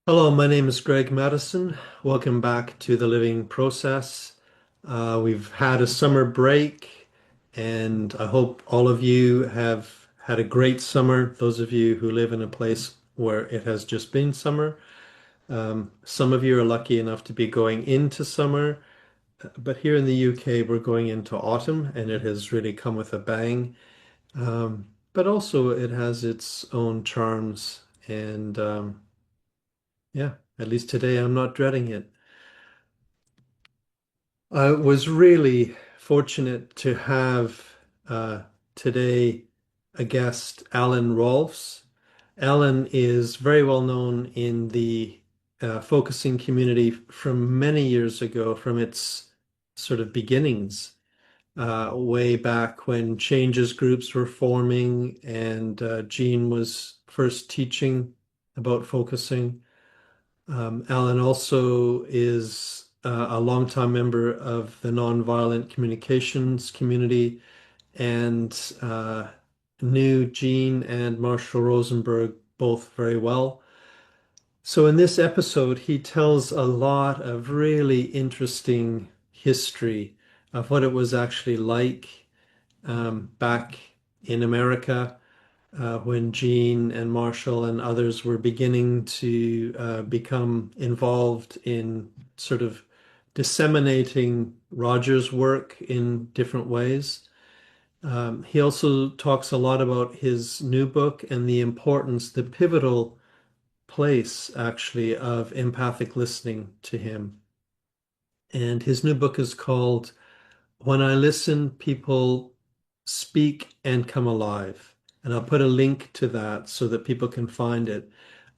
Hello, my name is Greg Madison. Welcome back to the Living Process. We've had a summer break, and I hope all of you have had a great summer. Those of you who live in a place where it has just been summer. Some of you are lucky enough to be going into summer, but here in the UK, we're going into autumn, and it has really come with a bang. But also, it has its own charms, and yeah, at least today I'm not dreading it. I was really fortunate to have today a guest, Allan Rohlfs. Allan is very well known in the focusing community from many years ago, from its sort of beginnings, way back when changes groups were forming and Jean was first teaching about focusing. Allan also is a longtime member of the Nonviolent Communications community and knew Jean and Marshall Rosenberg both very well. So in this episode, he tells a lot of really interesting history of what it was actually like back in America when Jean and Marshall and others were beginning to become involved in sort of disseminating Roger's work in different ways. He also talks a lot about his new book and the importance, the pivotal place actually of empathic listening to him. And his new book is called When I Listen, People Speak and Come Alive. And I'll put a link to that so that people can find it.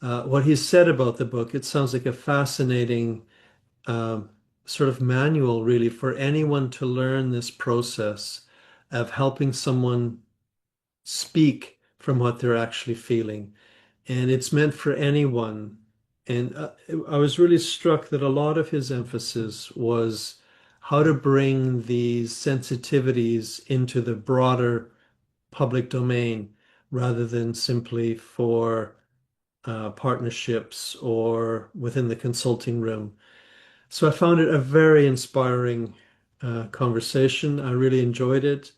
What he said about the book, it sounds like a fascinating sort of manual, really, for anyone to learn this process of helping someone speak from what they're actually feeling. And it's meant for anyone. And I was really struck that a lot of his emphasis was how to bring these sensitivities into the broader public domain rather than simply for partnerships or within the consulting room. So I found it a very inspiring conversation. I really enjoyed it.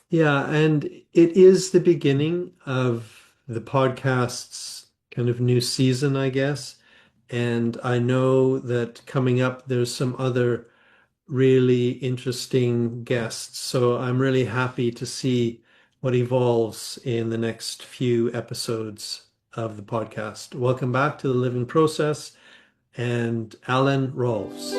Yeah, and it is the beginning of the podcast's kind of new season, I guess. And I know that coming up, there's some other really interesting guests. So I'm really happy to see what evolves in the next few episodes of the podcast. Welcome back to the Living Process and Allan Rohlfs.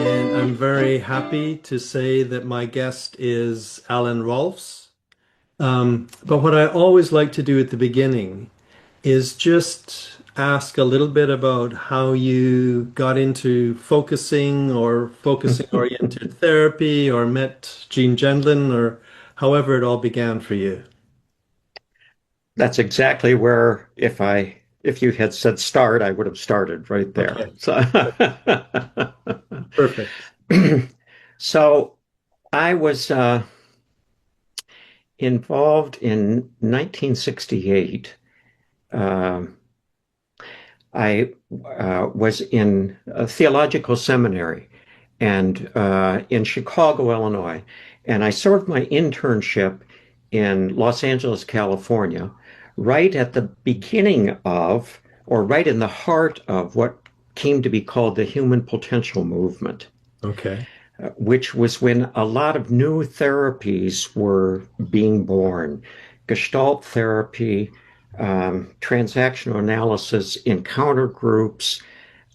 And I'm very happy to say that my guest is Allan Rohlfs. But what I always like to do at the beginning is just ask a little bit about how you got into focusing or focusing oriented therapy or met Jean Gendlin or however it all began for you. That's exactly where if you had said start, I would have started right there. Okay, So perfect. so I was involved in 1968. Um I was in a theological seminary and in Chicago, Illinois, and I served my internship in Los Angeles, California, right at the beginning of, or right in the heart of what came to be called the human potential movement, Okay. which was when a lot of new therapies were being born. Gestalt therapy, transactional analysis, encounter groups,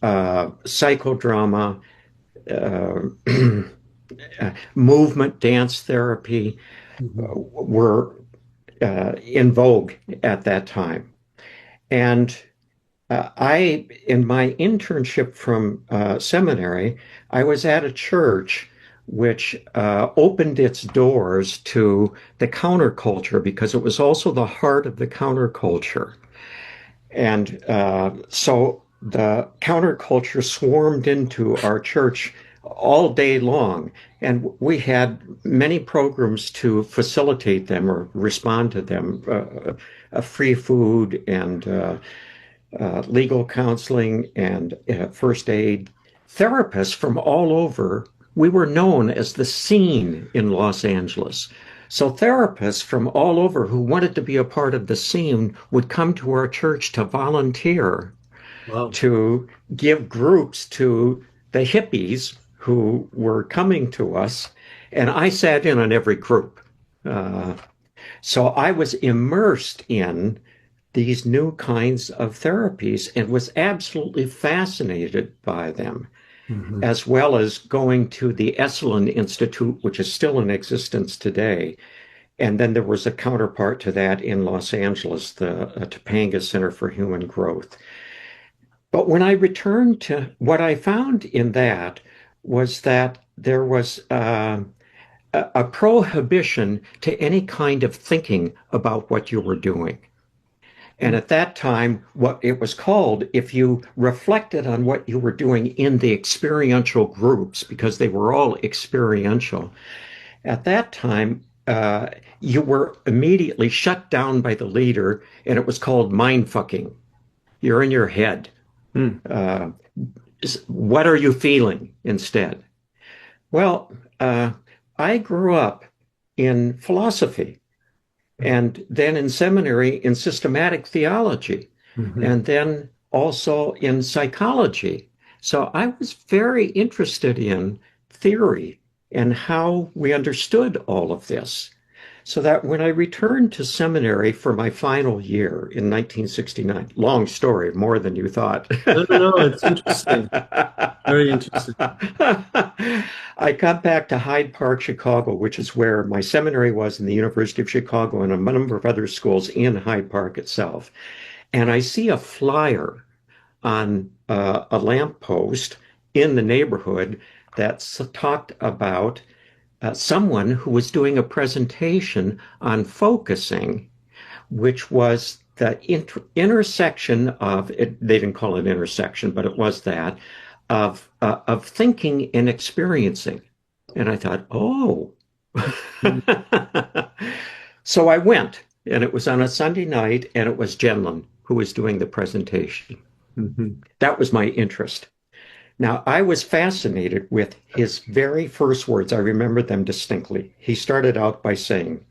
psychodrama, uh, movement dance therapy Mhm. were in vogue at that time. And in my internship from seminary, I was at a church which opened its doors to the counterculture because it was also the heart of the counterculture. And so the counterculture swarmed into our church all day long. And we had many programs to facilitate them or respond to them, free food and legal counseling and first aid. Therapists from all over, we were known as the scene in Los Angeles. So therapists from all over who wanted to be a part of the scene would come to our church to volunteer Wow. to give groups to the hippies who were coming to us. And I sat in on every group. Uh, so I was immersed in these new kinds of therapies and was absolutely fascinated by them, Hmm. as well as going to the Esalen Institute, which is still in existence today. And then there was a counterpart to that in Los Angeles, the Topanga Center for Human Growth. But when I returned to what I found in that was that there was a prohibition to any kind of thinking about what you were doing. And at that time, what it was called, if you reflected on what you were doing in the experiential groups, because they were all experiential, at that time, you were immediately shut down by the leader, and it was called mind fucking. You're in your head. Mm. Uh, what are you feeling instead? Well, I grew up in philosophy and then in seminary in systematic theology Hmm. and then also in psychology. So I was very interested in theory and how we understood all of this. So that when I returned to seminary for my final year in 1969, long story, more than you thought. No, no, no, it's interesting. Very interesting. I got back to Hyde Park, Chicago, which is where my seminary was in the University of Chicago and a number of other schools in Hyde Park itself. And I see a flyer on a lamppost in the neighborhood that talked about someone who was doing a presentation on focusing, which was the intersection of it. They didn't call it intersection, but it was that of thinking and experiencing. And I thought, oh. So I went, and it was on a Sunday night, and it was Gendlin who was doing the presentation. Hmm. That was my interest. Now, I was fascinated with his very first words. I remember them distinctly. He started out by saying,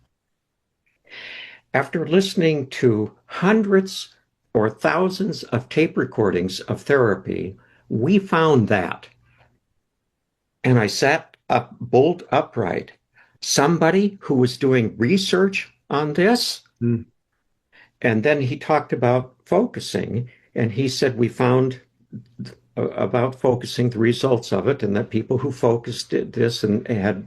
after listening to hundreds or thousands of tape recordings of therapy, we found that. And I sat up bolt upright. Somebody who was doing research on this. Mm. And then he talked about focusing, and he said we found about focusing, the results of it, and that people who focused did this and had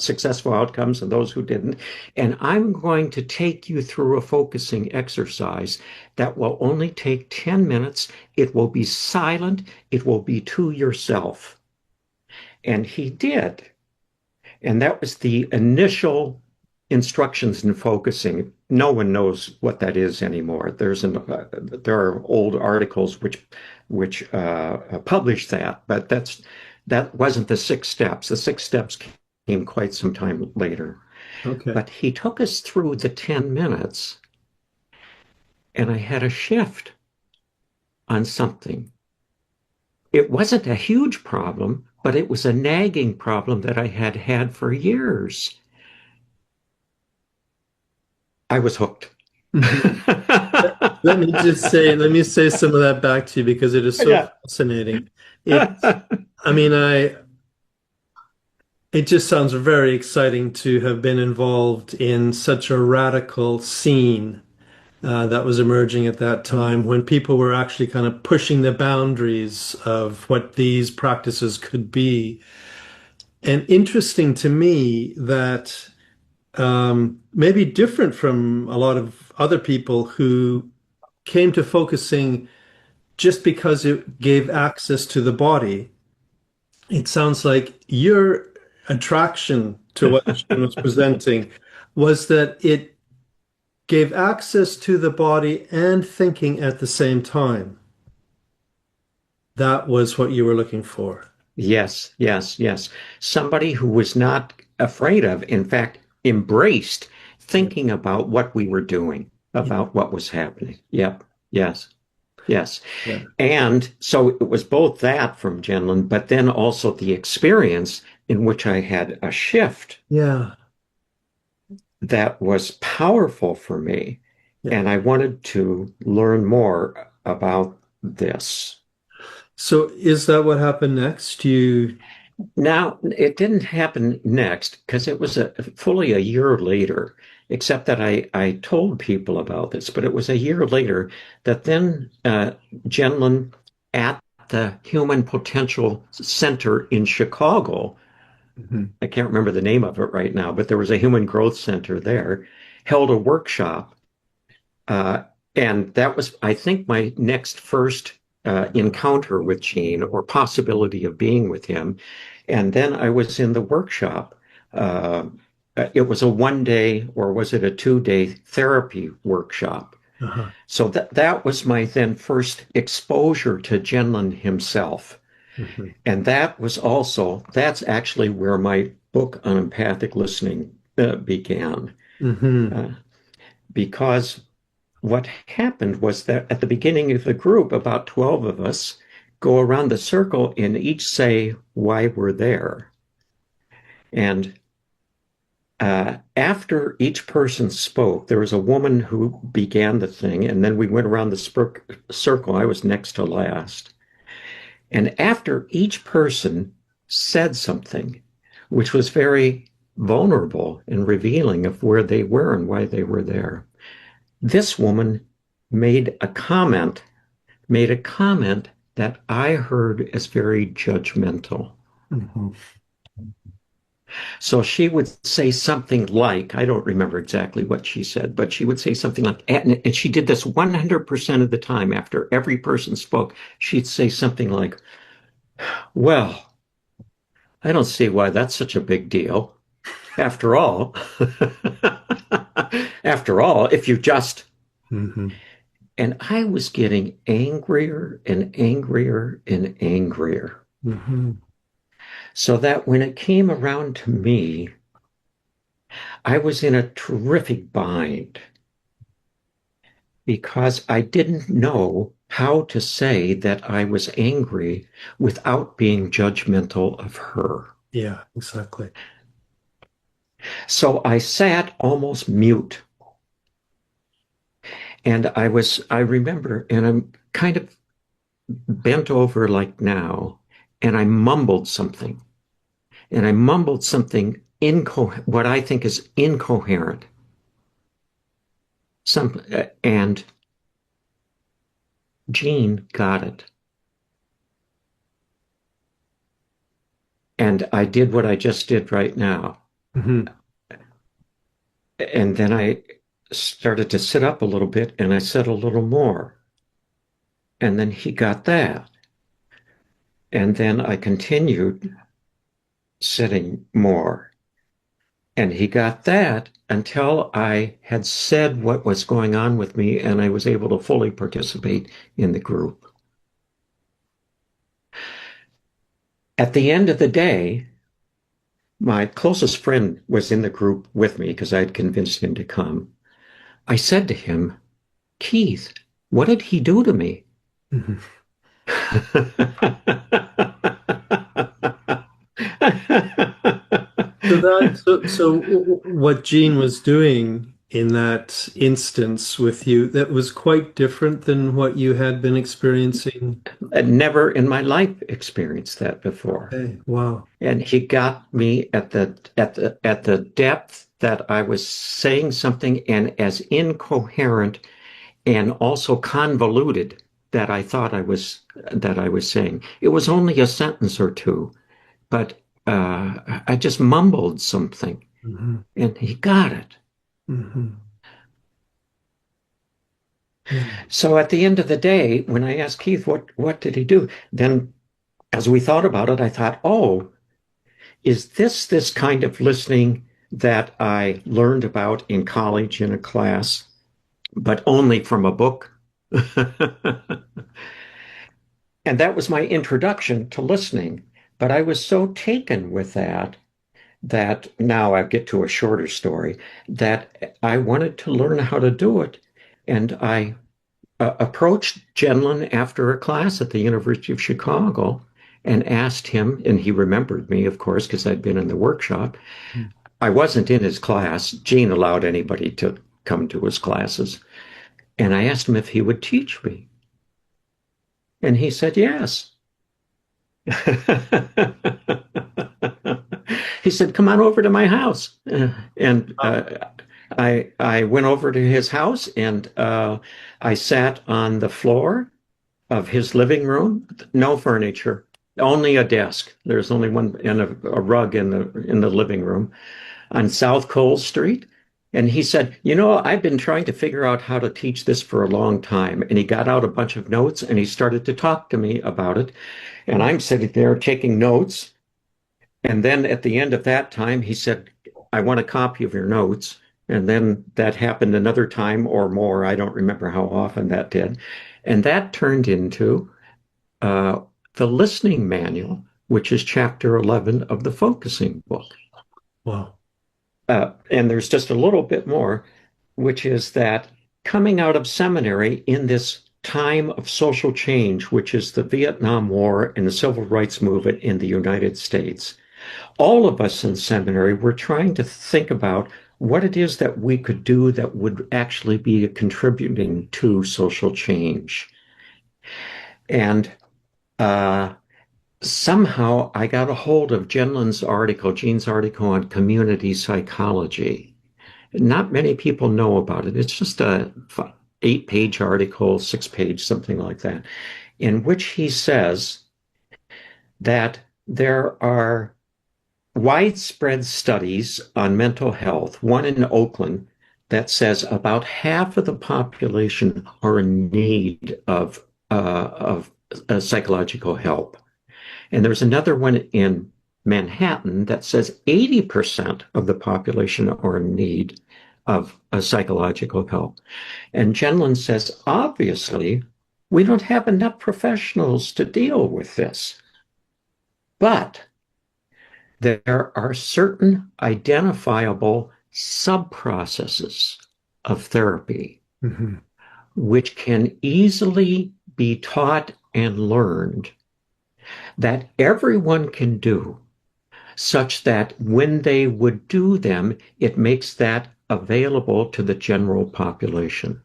successful outcomes and those who didn't. And I'm going to take you through a focusing exercise that will only take 10 minutes. It will be silent. It will be to yourself. And he did. And that was the initial instructions in focusing. No one knows what that is anymore. There are old articles which publish that, but that wasn't the 6 steps. The 6 steps came quite some time later. Okay. But he took us through the 10 minutes, and I had a shift on something. It wasn't a huge problem, but it was a nagging problem that I had had for years. I was hooked. Mhm. Let me say some of that back to you because it is so Yeah. fascinating. It, I mean, it just sounds very exciting to have been involved in such a radical scene that was emerging at that time when people were actually kind of pushing the boundaries of what these practices could be. And interesting to me that maybe different from a lot of other people who came to focusing just because it gave access to the body. It sounds like your attraction to what Shane was presenting was that it gave access to the body and thinking at the same time. That was what you were looking for. Yes, yes, yes. Somebody who was not afraid of, in fact, embraced Yeah. thinking about what we were doing, Yeah. about what was happening. Yep. Yes. Yes. Yeah. And so it was both that from Gendlin, but then also the experience in which I had a shift Yeah. that was powerful for me. Yeah. And I wanted to learn more about this. So is that what happened next? You, Now, it didn't happen next because it was fully a year later, except that I told people about this, but it was a year later that then Gendlin at the Human Potential Center in Chicago, Mhm. I can't remember the name of it right now, but there was a human growth center there, held a workshop. Uh, and that was, I think, my next first encounter with Gene or possibility of being with him. And then I was in the workshop. Uh, it was a 1 day or was it a 2 day therapy workshop? Uh-huh. So that was my then first exposure to Gendlin himself. Mhm. And that's actually where my book on empathic listening began. Mhm. Uh, because what happened was that at the beginning of the group, about 12 of us go around the circle and each say why we're there. And after each person spoke, there was a woman who began the thing, and then we went around the circle. I was next to last. And after each person said something, which was very vulnerable and revealing of where they were and why they were there, this woman made a comment, made a comment that I heard as very judgmental. Mhm. So she would say something like, I don't remember exactly what she said, but she would say something like, and she did this 100% of the time after every person spoke. She'd say something like, well, I don't see why that's such a big deal. After all, after all, if you just, Mhm. and I was getting angrier and angrier and angrier. Mhm. So that when it came around to me, I was in a terrific bind because I didn't know how to say that I was angry without being judgmental of her. Yeah, exactly. So I sat almost mute. And I remember, and I'm kind of bent over like now, and I mumbled something. And I mumbled something what I think is incoherent. And Jean got it. And I did what I just did right now. Mhm. And then I started to sit up a little bit and I said a little more. And then he got that. And then I continued sitting more. And he got that until I had said what was going on with me and I was able to fully participate in the group. At the end of the day, my closest friend was in the group with me because I had convinced him to come. I said to him, Keith, what did he do to me? Mhm. So what Jean was doing in that instance with you, that was quite different than what you had been experiencing. I'd never in my life experienced that before. Okay. Wow. And he got me at the depth that I was saying something and as incoherent and also convoluted that I was saying. It was only a sentence or two, but I just mumbled something Hmm. and he got it. Hmm. Yeah. So at the end of the day, when I asked Keith, what did he do? Then as we thought about it, I thought, oh, is this kind of listening that I learned about in college in a class, but only from a book? And that was my introduction to listening. But I was so taken with that now I get to a shorter story, that I wanted to learn how to do it. And I approached Gendlin after a class at the University of Chicago and asked him, and he remembered me, of course, because I'd been in the workshop. I wasn't in his class. Gene allowed anybody to come to his classes. And I asked him if he would teach me. And he said, yes. He said, come on over to my house. And I went over to his house and I sat on the floor of his living room, no furniture, only a desk. There's only one and a rug in the living room on South Cole Street. And he said, I've been trying to figure out how to teach this for a long time. And he got out a bunch of notes and he started to talk to me about it. And I'm sitting there taking notes. And then at the end of that time, he said, I want a copy of your notes. And then that happened another time or more. I don't remember how often that did. And that turned into the listening manual, which is chapter 11 of the Focusing book. Wow. And there's just a little bit more, which is that coming out of seminary in this time of social change, which is the Vietnam War and the Civil Rights Movement in the United States, all of us in seminary were trying to think about what it is that we could do that would actually be contributing to social change. And somehow I got a hold of Gene's article on community psychology. Not many people know about it. It's just a 8-page article, 6-page, something like that, in which he says that there are widespread studies on mental health, one in Oakland, that says about half of the population are in need of psychological help. And there's another one in Manhattan that says 80% of the population are in need of a psychological help. And Gendlin says, obviously, we don't have enough professionals to deal with this. But there are certain identifiable sub-processes of therapy which can easily be taught and learned that everyone can do, such that when they would do them, it makes that available to the general population.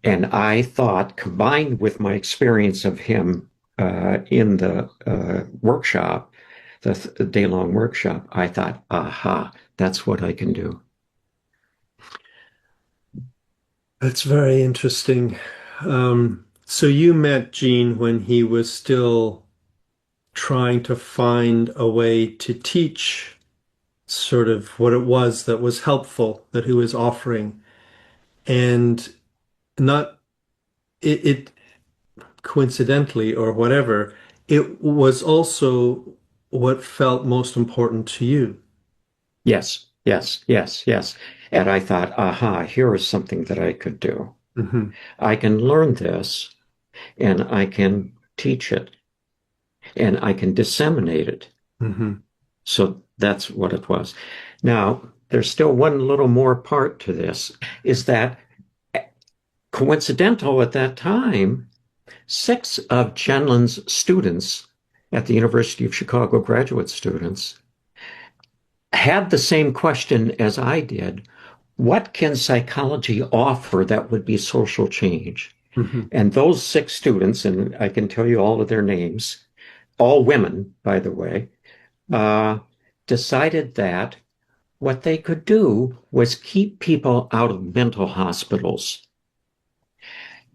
And I thought, combined with my experience of him in the workshop, the day-long workshop, I thought, aha, that's what I can do. That's very interesting. So you met Gene when he was still trying to find a way to teach sort of what it was that was helpful that he was offering, and not it coincidentally or whatever, it was also what felt most important to you. Yes, yes, yes, yes. And I thought, aha, here is something that I could do. I can learn this and I can teach it and I can disseminate it. So that's what it was. Now, there's still one little more part to this, is that coincidental at that time, 6 of Gendlin's students at the University of Chicago, graduate students, had the same question as I did. What can psychology offer that would be social change? And those 6 students, and I can tell you all of their names, all women, by the way, decided that what they could do was keep people out of mental hospitals.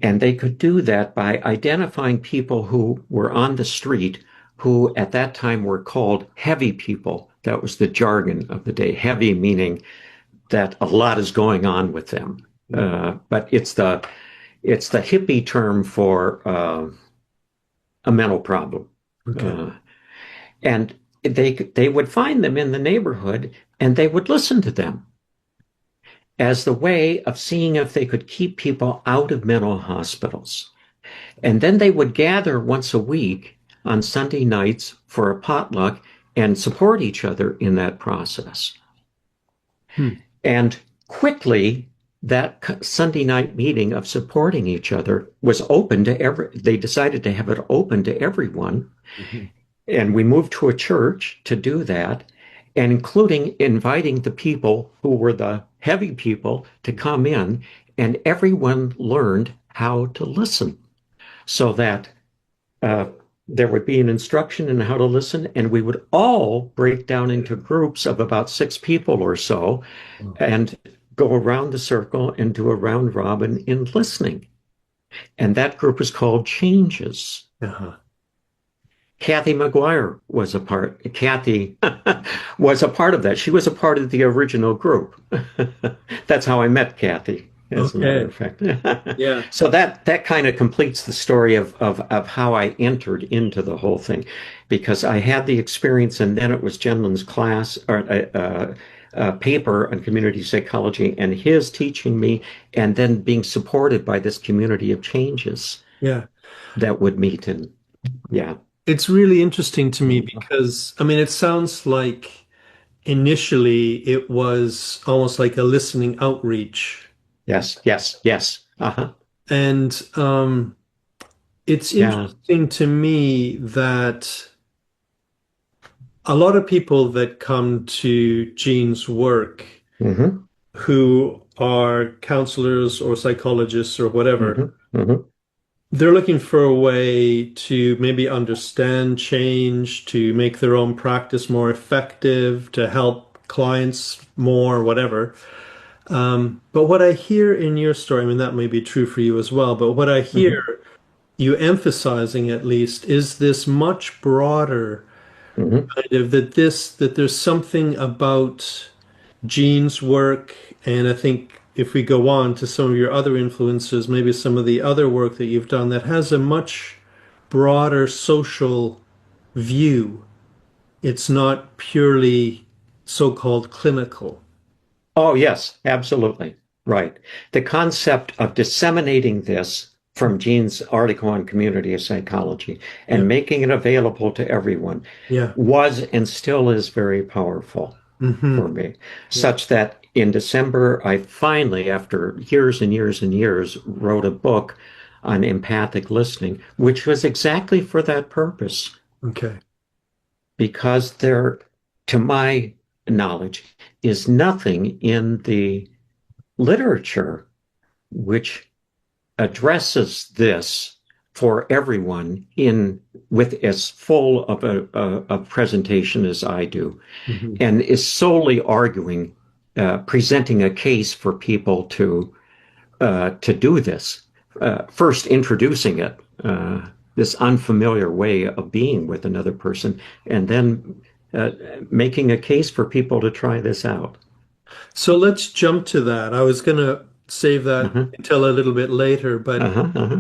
And they could do that by identifying people who were on the street, who at that time were called heavy people. That was the jargon of the day. Heavy meaning that a lot is going on with them. But it's the hippie term for a mental problem. And they would find them in the neighborhood and they would listen to them as the way of seeing if they could keep people out of mental hospitals. And then they would gather once a week on Sunday nights for a potluck and support each other in that process. Hmm. And quickly, that Sunday night meeting of supporting each other was open to they decided to have it open to everyone. Mm-hmm. And we moved to a church to do that, and including inviting the people who were the heavy people to come in, and everyone learned how to listen so that there would be an instruction in how to listen, and we would all break down into groups of about 6 people or so and go around the circle and do a round robin in listening. And that group is called Changes. Uh-huh. Kathy McGuire was a part. Kathy was a part of that. She was a part of the original group. That's how I met Kathy, as a matter of fact. Yeah. So that kind of completes the story of how I entered into the whole thing, because I had the experience, and then it was Gendlin's class or paper on community psychology, and his teaching me, and then being supported by this community of changes. Yeah. That would meet, and yeah. It's really interesting to me because, I mean, it sounds like initially it was almost like a listening outreach. Yes, yes, yes. Uh-huh. And it's interesting to me that a lot of people that come to Gene's work Mm-hmm. who are counselors or psychologists or whatever, Mm-hmm. Mm-hmm. they're looking for a way to maybe understand change, to make their own practice more effective, to help clients more, whatever. But what I hear in your story, I mean, that may be true for you as well, but what I hear you emphasizing at least is this much broader Mm-hmm. kind of that there's something about Gene's work, and I think if we go on to some of your other influences, maybe some of the other work that you've done that has a much broader social view. It's not purely so-called clinical. Oh, yes, absolutely. Right. The concept of disseminating this from Gene's article on community of psychology Yeah. and making it available to everyone Yeah. was and still is very powerful for me, such that in December, I finally, after years and years and years, wrote a book on empathic listening, which was exactly for that purpose. Okay. Because there, to my knowledge, is nothing in the literature which addresses this for everyone in with as full of a presentation as I do, and is solely arguing, presenting a case for people to do this. First, introducing it, this unfamiliar way of being with another person, and then making a case for people to try this out. So let's jump to that. I was going to save that until a little bit later, but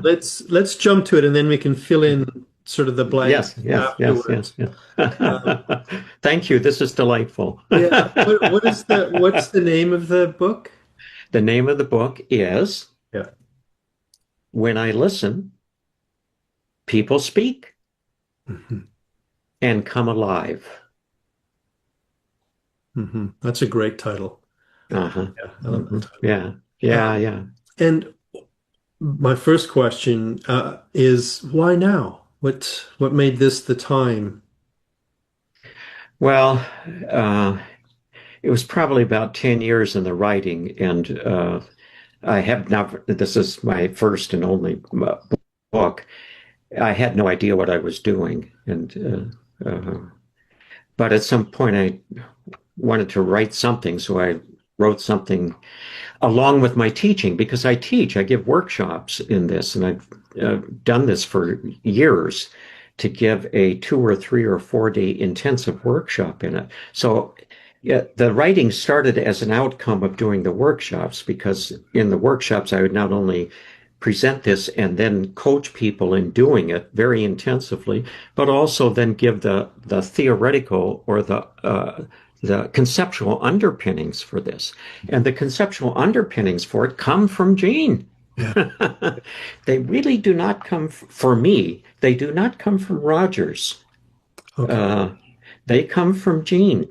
let's jump to it, and then we can fill in sort of the blanks afterwards. Yes. Thank you. This is delightful. Yeah. What's the name of the book? The name of the book is Yeah. When I Listen, People Speak and Come Alive. That's a great title. Uh-huh. Yeah, I love that title. Yeah. And my first question is why now? What made this the time? Well, it was probably about 10 years in the writing, and I have not, this is my first and only book. I had no idea what I was doing. But at some point I wanted to write something, so I wrote something along with my teaching, because I give workshops in this, and I've done this for years, to give a 2 or 3 or 4 day intensive workshop in it. So the writing started as an outcome of doing the workshops, because in the workshops I would not only present this and then coach people in doing it very intensively, but also then give the theoretical or the conceptual underpinnings for this. And the conceptual underpinnings for it come from Gene. Yeah. They really do not come, for me, they do not come from Rogers. Okay. Uh, they come from Gene.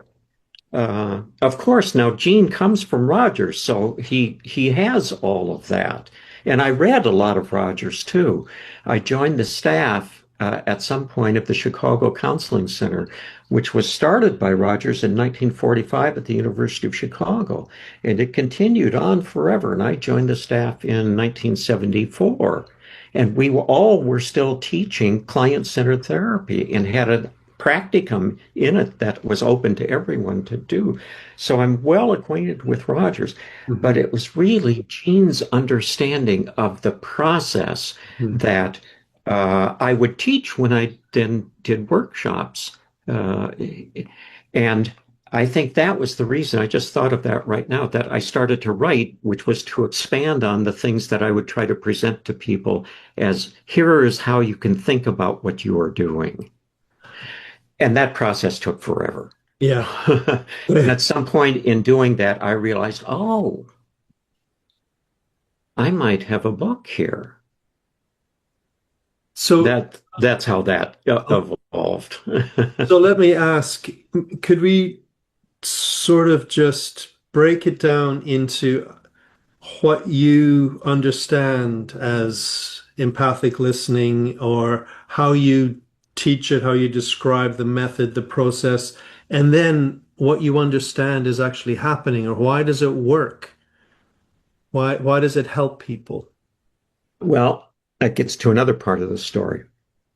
Of course, now Gene comes from Rogers, so he has all of that. And I read a lot of Rogers too. I joined the staff at some point of the Chicago Counseling Center, which was started by Rogers in 1945 at the University of Chicago, and it continued on forever. And I joined the staff in 1974. And we all were still teaching client-centered therapy and had a practicum in it that was open to everyone to do. So I'm well acquainted with Rogers, but Mhm. it was really Gene's understanding of the process Mhm. that I would teach when I then did workshops. Uh, and I think that was the reason, I just thought of that right now, that I started to write, which was to expand on the things that I would try to present to people as here is how you can think about what you are doing. And that process took forever. Yeah. And at some point in doing that, I realized, oh, I might have a book here. So, That's how that evolved. so let me ask, could we sort of just break it down into what you understand as empathic listening or how you teach it, how you describe the method, the process, and then what you understand is actually happening or why does it work? Why does it help people? Well, that gets to another part of the story.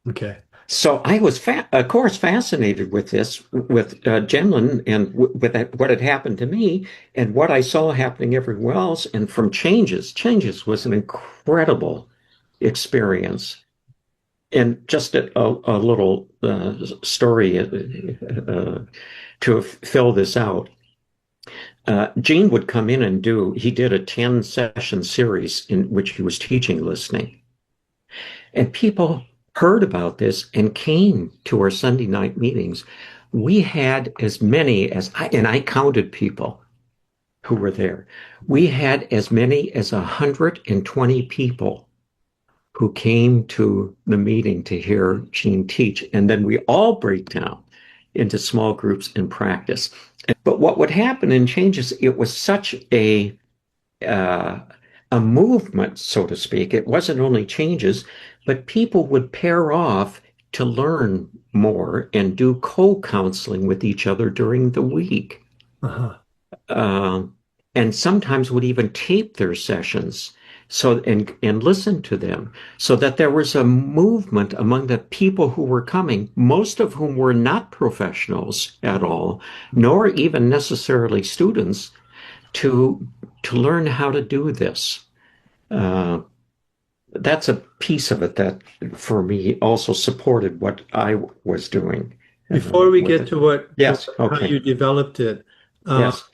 Okay. So I was, of course, fascinated with this, with Gendlin and with that, what had happened to me and what I saw happening everywhere else. And from changes, changes was an incredible experience. And just a little story to fill this out. Gene would come in and he did a 10 session series in which he was teaching listening. And people heard about this and came to our Sunday night meetings. We had as many as and I counted people who were there. We had as many as 120 people who came to the meeting to hear Gene teach. And then we all break down into small groups and practice. But what would happen in changes, it was such uh, a movement, so to speak. It wasn't only changes, but people would pair off to learn more and do co-counseling with each other during the week. Uh-huh. Um, and sometimes would even tape their sessions and listen to them so that there was a movement among the people who were coming, most of whom were not professionals at all, nor even necessarily students, to learn how to do this. Uh, that's a piece of it that for me also supported what I was doing Before we with get it. to Yes. how Okay. you developed it, uh, Yes.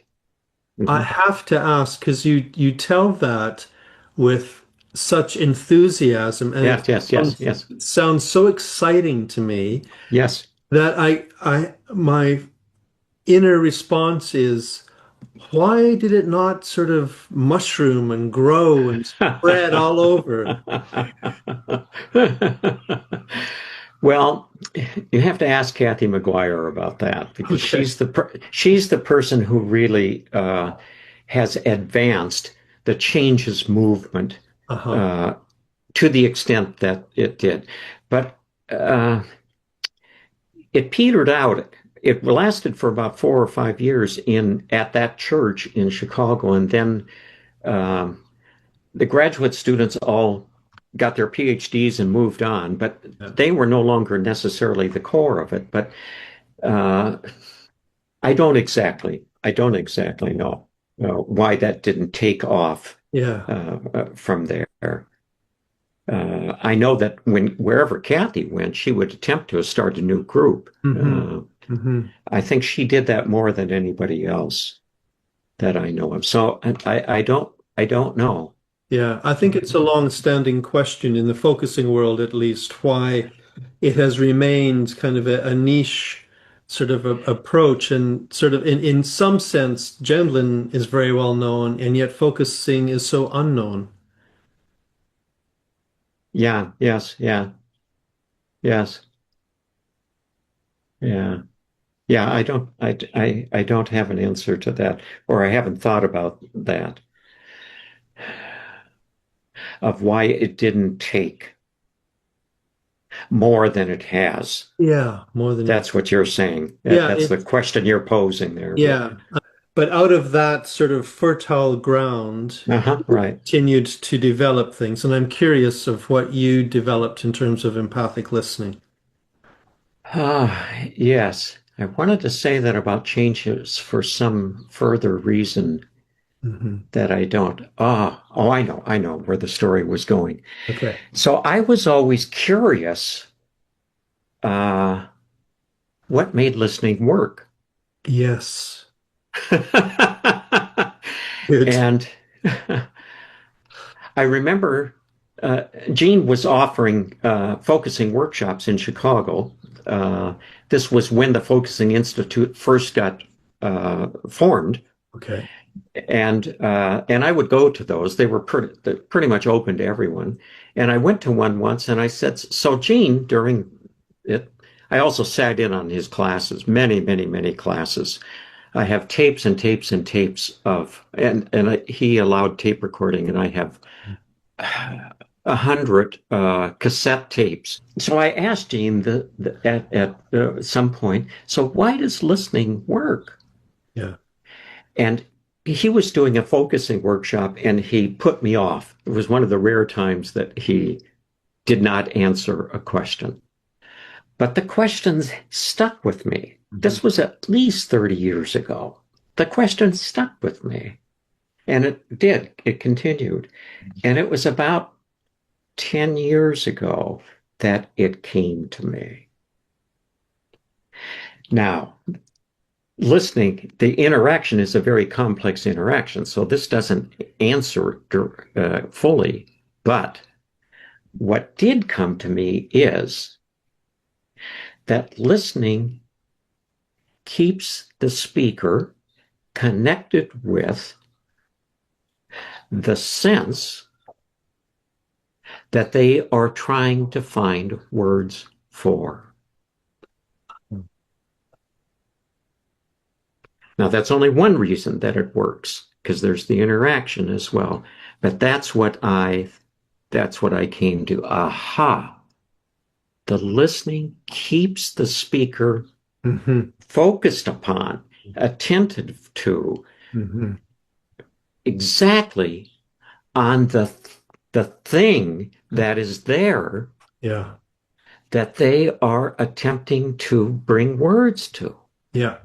I Mhm. have to ask because you tell that with such enthusiasm, and Yes. Yes. Yes. Yes. it sounds so exciting to me Yes. that my inner response is, why did it not sort of mushroom and grow and spread all over? Well, you have to ask Kathy McGuire about that because Okay. she's the person who really has advanced the changes movement Uh-huh. uh, to the extent that it did. But uh, it petered out. It lasted for about 4 or 5 years in at that church in Chicago, and then um, the graduate students all got their PhDs and moved on, but Yeah. they were no longer necessarily the core of it. But uh, I don't exactly know why that didn't take off Yeah. from there. I know that wherever Kathy went, she would attempt to start a new group. Hmm. Hmm. I think she did that more than anybody else that I know of. So I don't know. Yeah. I think it's a long-standing question in the focusing world, at least, why it has remained kind of a niche sort of approach and sort of in some sense, Gendlin is very well known and yet focusing is so unknown. Yeah. Yes. Yeah. Yes. Yeah. Yeah. I don't have an answer to that, or I haven't thought about that, of why it didn't take more than it has. Yeah, more than it. That's what you're saying. Yeah, That's the it. question you're posing there. Yeah, but out of that sort of fertile ground, Uh-huh. you Right. continued to develop things, and I'm curious of what you developed in terms of empathic listening. Yes. I wanted to say that about changes for some further reason Hmm. that I don't. I know where the story was going. Okay. So I was always curious, uh, what made listening work? Yes. Good. And I remember Gene was offering focusing workshops in Chicago. Uh, this was when the Focusing Institute first got formed, Okay. and I would go to those. They were pretty much open to everyone. And I went to one once, and I said, "So Gene, during it, I also sat in on his classes, many, many, many classes. I have tapes and tapes and tapes of, he allowed tape recording, and I have 100 cassette tapes. So I asked Gene at some point, so why does listening work? Yeah. And he was doing a focusing workshop, and he put me off. It was one of the rare times that he did not answer a question. But the questions stuck with me. Mhm. This was at least 30 years ago. The question stuck with me. And it did. It continued. And it was about 10 years ago that it came to me. Now, listening, the interaction is a very complex interaction. So this doesn't answer fully. But what did come to me is that listening keeps the speaker connected with the sense that they are trying to find words for. Now, that's only one reason that it works, because there's the interaction as well. But that's what I came to. Aha. The listening keeps the speaker Hmm. focused upon, attentive to, Hmm. exactly on the thing that is there Yeah. that they are attempting to bring words to. Yeah.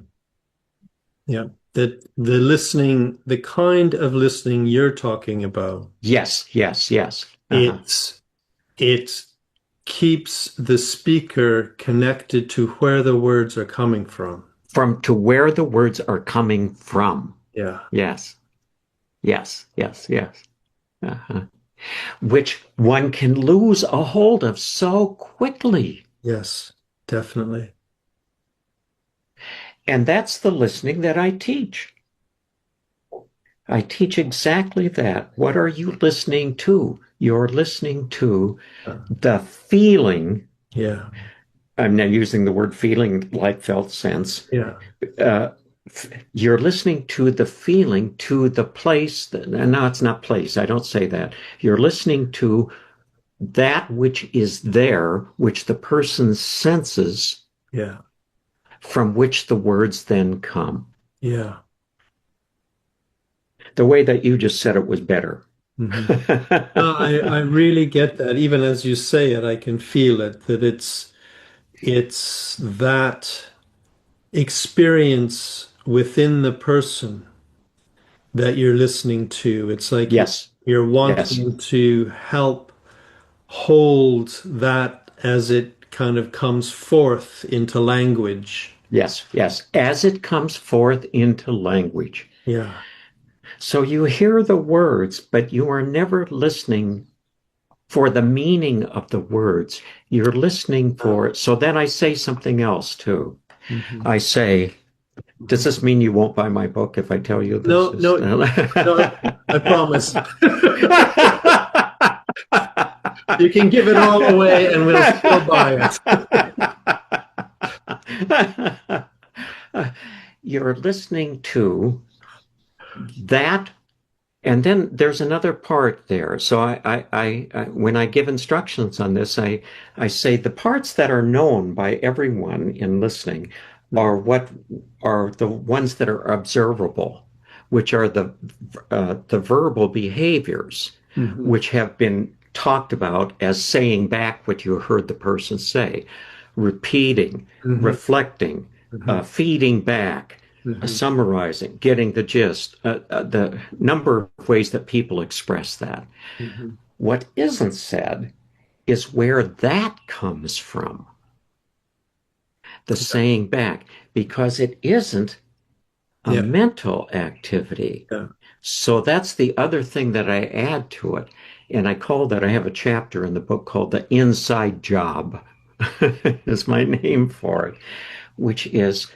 Yeah. That the listening, the kind of listening you're talking about, Yes, yes, yes. Uh-huh. it's it keeps the speaker connected to where the words are coming from. From to where the words are coming from. Yeah. Yes, yes, yes, yes. Uh-huh. Which one can lose a hold of so quickly. Yes, definitely. And that's the listening that I teach. I teach exactly that. What are you listening to? You're listening to Uh, the feeling. yeah. I'm now using the word feeling like felt sense. Yeah. Uh, you're listening to the feeling, to the place. And no, it's not place. I don't say that. You're listening to that which is there, which the person senses, Yeah. from which the words then come. Yeah. The way that you just said it was better. Hmm. No, I really get that. Even as you say it, I can feel it, that it's that experience within the person that you're listening to. It's like Yes, you're yes, wanting to help hold that as it kind of comes forth into language. yes, yes. As it comes forth into language. Yeah. So you hear the words, but you are never listening for the meaning of the words. You're listening for, so then I say something else too. Mhm. I say, does this mean you won't buy my book if I tell you this No, is? no, no, I promise. You can give it all away and we'll still buy it. You're listening to that, and then there's another part there. So when I give instructions on this, I say the parts that are known by everyone in listening are what are the ones that are observable, which are the verbal behaviors, Mhm. which have been talked about as saying back what you heard the person say, repeating, Mhm. reflecting, Mhm. feeding back, Mhm. summarizing, getting the gist, the number of ways that people express that. Mhm. What isn't said is where that comes from, the saying back, because it isn't a Yeah. mental activity. Yeah. So that's the other thing that I add to it. And I call that, I have a chapter in the book called The Inside Job, is my name for it, which is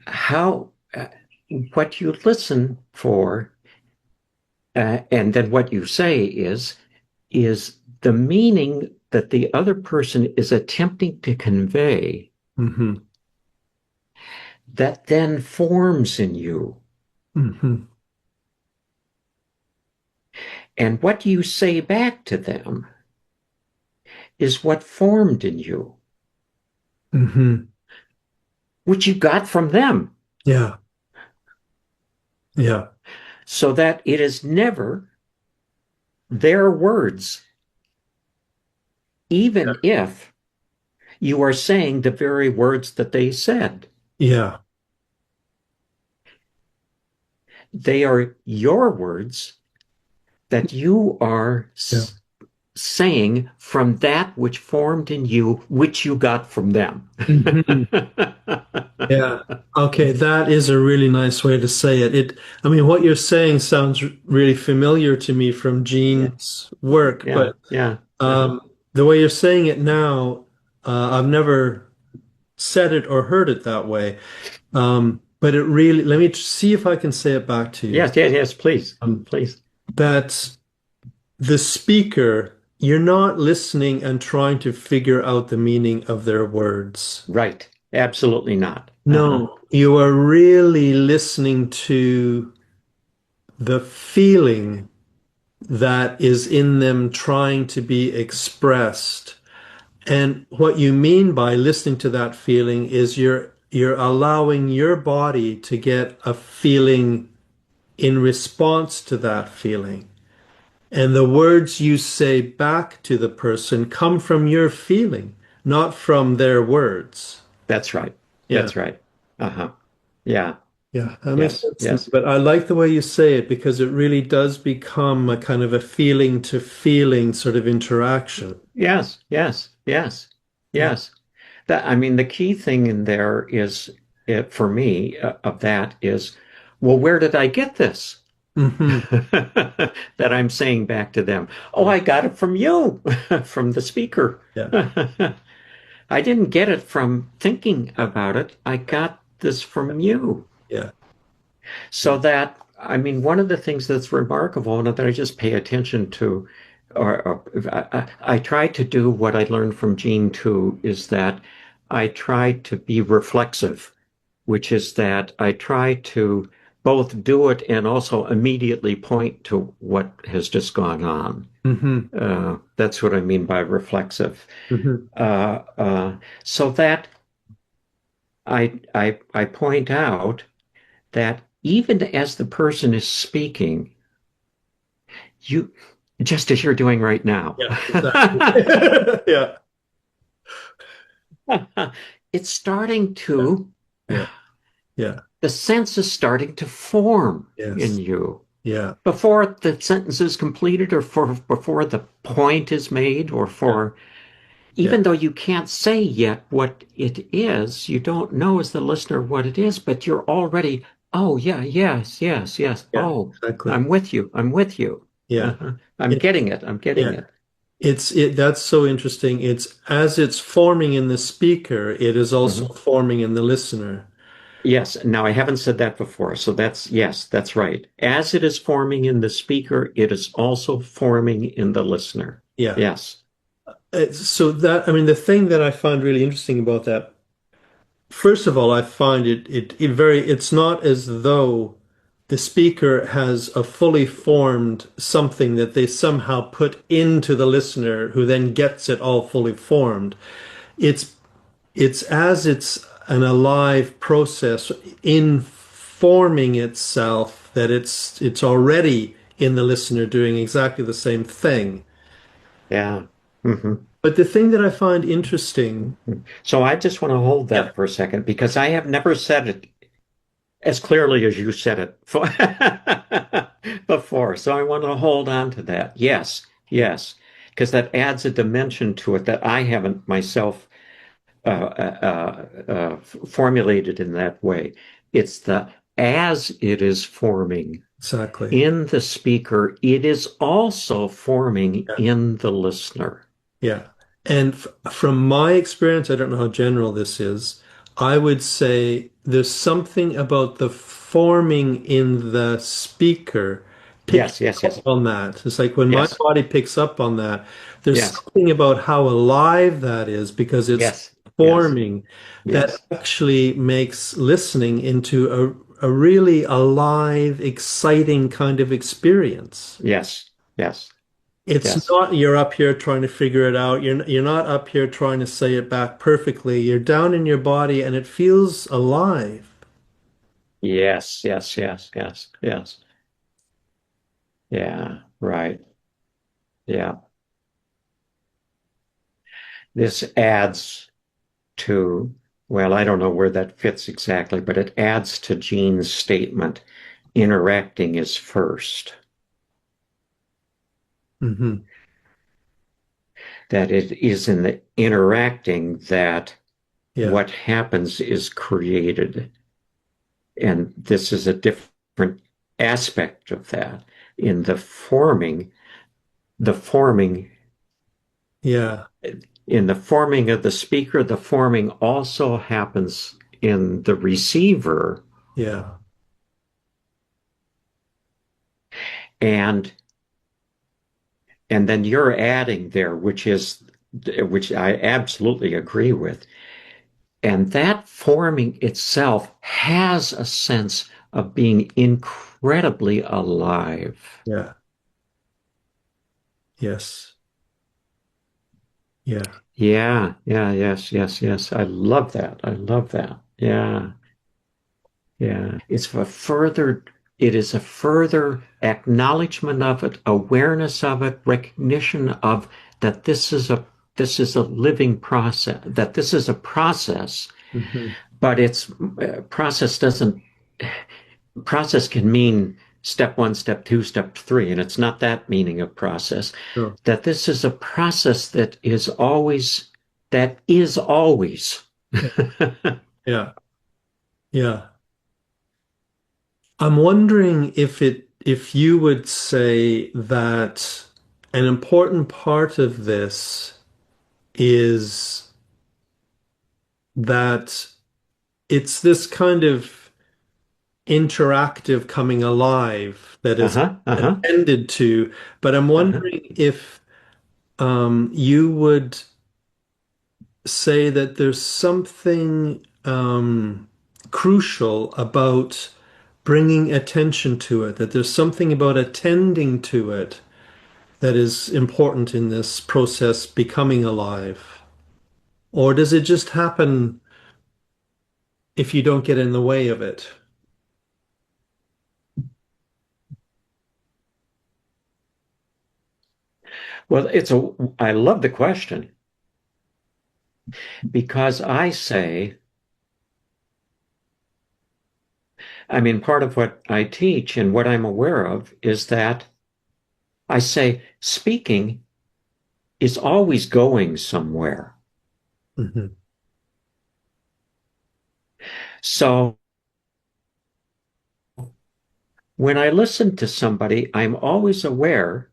how, what you listen for, and then what you say is the meaning that the other person is attempting to convey Mhm. that then forms in you. Mhm. And what you say back to them is what formed in you, Mhm. which you got from them, Yeah. Yeah. so that it is never their words, even if you are saying the very words that they said. Yeah. They are your words that you are Yeah. saying from that which formed in you, which you got from them. Mhm. Yeah. Okay, that is a really nice way to say it. I mean, what you're saying sounds really familiar to me from Yeah, Jean's work, yeah, but yeah. Uh-huh. the way you're saying it now, I've never said it or heard it that way. But it really, let me see if I can say it back to you. Yes, yes, yes, please, Um, please. that the speaker, you're not listening and trying to figure out the meaning of their words. Right. Absolutely not. Uh-huh. No, you are really listening to the feeling that is in them trying to be expressed. And what you mean by listening to that feeling is you're allowing your body to get a feeling in response to that feeling. And the words you say back to the person come from your feeling, not from their words. That's right. Yeah. That's right. Uh-huh. Yeah. Yeah, that makes Yes. sense to me. Yes. But I like the way you say it because it really does become a kind of a feeling to feeling sort of interaction. Yes. Yes. Yes. Yeah. Yes. That, I mean, the key thing in there is, for me, of that is, well, where did I get this? Hmm. That I'm saying back to them. Oh, I got it from you, from the speaker. Yeah. I didn't get it from thinking about it. I got this from you. Yeah. So that, I mean, one of the things that's remarkable and that I just pay attention to, or I try to do what I learned from Gene too, is that I try to be reflexive, which is that I try to both do it and also immediately point to what has just gone on. Hmm. That's what I mean by reflexive. Hmm. Uh, uh, so that I point out that even as the person is speaking, you, just as you're doing right now, Yeah, exactly. Yeah. it's starting Yeah. to, Yeah. Yeah. the sense is starting to form in Yes. you Yeah. before the sentence is completed or before the point is made or Yeah. for, Yeah. even though you can't say yet what it is, you don't know as the listener what it is, but you're already, oh, yeah, yes, yes, yes. Yeah. Oh, Exactly. I'm with you. I'm with you. Yeah. Uh-huh. I'm It, getting it. I'm getting yeah. it. That's so interesting. It's as it's forming in the speaker, it is also Hmm. forming in the listener. Yes. Now, I haven't said that before. So yes, that's right. As it is forming in the speaker, it is also forming in the listener. Yeah. Yes. So that, I mean, the thing that I find really interesting about that, first of all, I find it's not as though the speaker has a fully formed something that they somehow put into the listener who then gets it all fully formed. It's it's as it's an alive process in forming itself that it's already in the listener doing exactly the same thing. Yeah. Hmm. But the thing that I find interesting, So I just want to hold yeah, that for a second because I have never said it as clearly as you said it before. So I want to hold on to that. Yes, yes, because that adds a dimension to it that I haven't myself formulated in that way. It's the as it is forming exactly. in the speaker, it is also forming Yeah. in the listener. Yeah. And from my experience, I don't know how general this is, I would say there's something about the forming in the speaker picking Yes, yes, up yes, on that. It's like when my yes, body picks up on that, there's yes, something about how alive that is because it's yes, yes, forming that yes, actually makes listening into a really alive, exciting kind of experience. yes, yes, It's yes. not you're up here trying to figure it out. You're not up here trying to say it back perfectly. You're down in your body and it feels alive. Yes, yes, yes, yes, yes. Yeah, right. Yeah. This adds to, well, I don't know where that fits exactly, but it adds to Gene's statement, interacting is first. Hmm. That it is in the interacting that Yeah, what happens is created. And this is a different aspect of that. In the forming yeah, in the forming of the speaker, the forming also happens in the receiver, yeah, and and then you're adding there, which I absolutely agree with. And that forming itself has a sense of being incredibly alive. yeah, yes, yeah, Yeah, yeah, yes, yes, yes. I love that. I love that. Yeah. Yeah, it is a further acknowledgement of it, awareness of it, recognition of that this is a living process, that this is a process, hmm, but it's process can mean step one, step two, step three, and it's not that meaning of process. sure, That this is a process that is always. yeah, yeah, yeah. I'm wondering if you would say that an important part of this is that it's this kind of interactive coming alive that is Uh-huh, uh-huh. attended to, but I'm Uh-huh. wondering if you would say that there's something crucial about bringing attention to it, that there's something about attending to it that is important in this process becoming alive. Or does it just happen if you don't get in the way of it? Well, I love the question because I mean, part of what I teach and what I'm aware of is that I say speaking is always going somewhere. Hmm. So when I listen to somebody, I'm always aware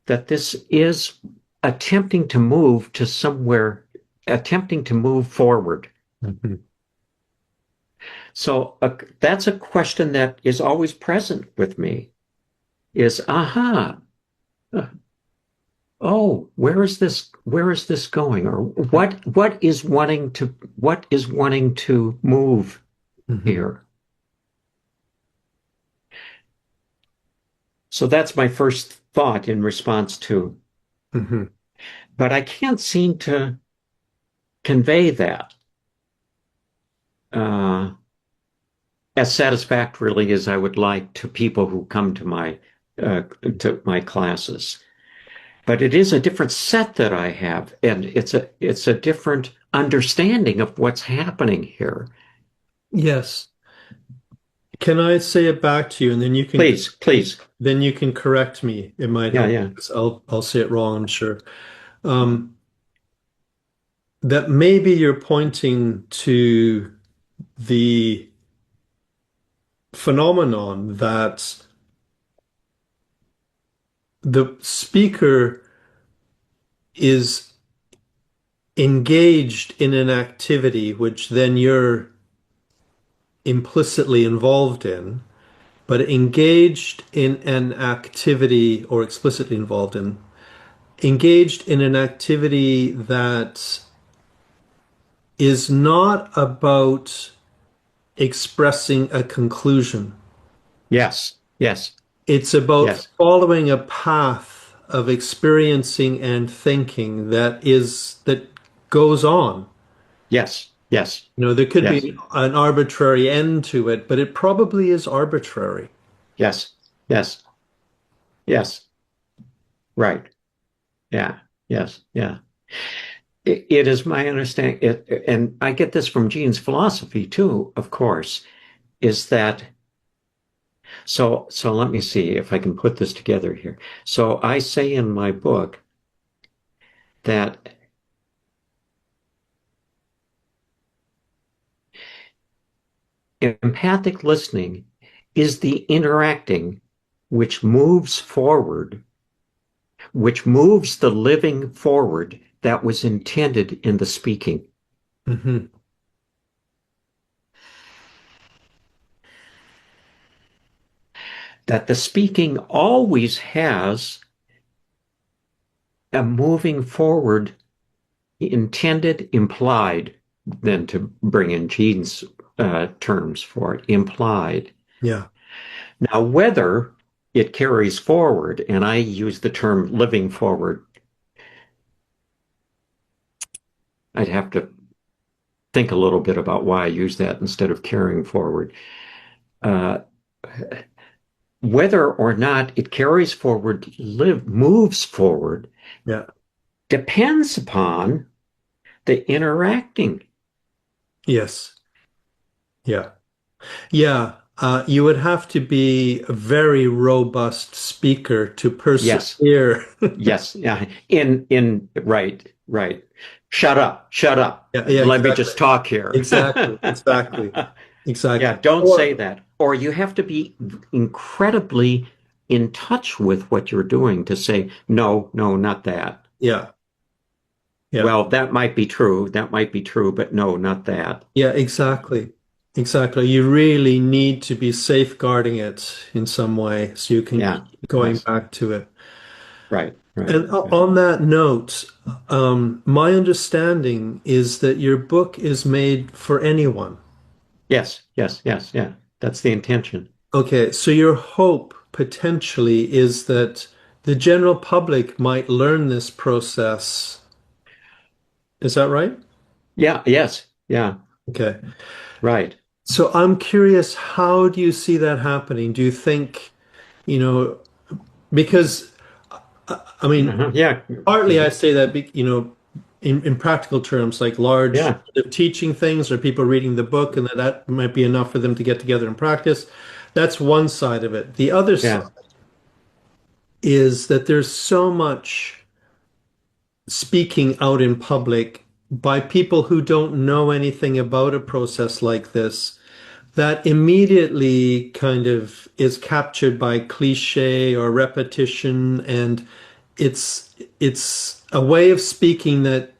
that this is attempting to move to somewhere, attempting to move forward. Hmm. So that's a question that is always present with me is, uh, oh, where is this going? Or what is wanting to move Hmm. here? So that's my first thought in response to, Hmm. but I can't seem to convey that uh, as satisfactorily as I would like to people who come uh, to my classes. But it is a different set that I have, and it's a different understanding of what's happening here. Yes. Can I say it back to you, and Please, please. then you can correct me. It might Yeah, help yeah. because I'll say it wrong, I'm sure. Um, that maybe you're pointing to the phenomenon that the speaker is engaged in an activity which then you're implicitly involved in, but engaged in an activity or explicitly involved in, engaged in an activity that is not about expressing a conclusion. Yes, yes, It's about yes, following a path of experiencing and thinking that goes on. yes, yes, You know, there could yes, be an arbitrary end to it, but it probably is arbitrary. yes, yes, yes. Right. Yeah. Yes. Yeah. It is my understanding, and I get this from Gene's philosophy too, of course, is that so let me see if I can put this together here. So I say in my book that empathic listening is the interacting which moves forward, which moves the living forward that was intended in the speaking. Hmm. That the speaking always has a moving forward intended, implied, then to bring in Gene's terms for it, implied. Yeah. Now, whether it carries forward, and I use the term living forward, I'd have to think a little bit about why I use that instead of carrying forward. Uh, whether or not it carries forward, moves forward, Yeah. depends upon the interacting. Yes. Yeah. Yeah. You would have to be a very robust speaker to Yes, persevere. yes, yeah. Right, right. Shut up. Yeah. Yeah. Let me Exactly. just talk here. Exactly. Exactly. Yeah, Exactly. don't say Or, that. Or you have to be incredibly in touch with what you're doing to say, no, no, not that. yeah. Yeah. Well, that might be true. That might be true, but no, not that. Yeah. Exactly. Exactly. You really need to be safeguarding it in some way so you can Yeah. keep going Yes. back to it. Right, right, And right. on that note, my understanding is that your book is made for anyone. Yes, yes, yes, yeah. That's the intention. Okay, so your hope potentially is that the general public might learn this process. Is that right? Yeah, yes, yeah, Okay. right. So I'm curious, how do you see that happening? Do you think, you know, because I mean, Yeah. partly I Mhm. say that, in practical terms, like large Yeah, teaching things or people reading the book, and that might be enough for them to get together and practice. That's one side of it. The other side yeah. is that there's so much speaking out in public by people who don't know anything about a process like this that immediately kind of is captured by cliche or repetition, and it's a way of speaking that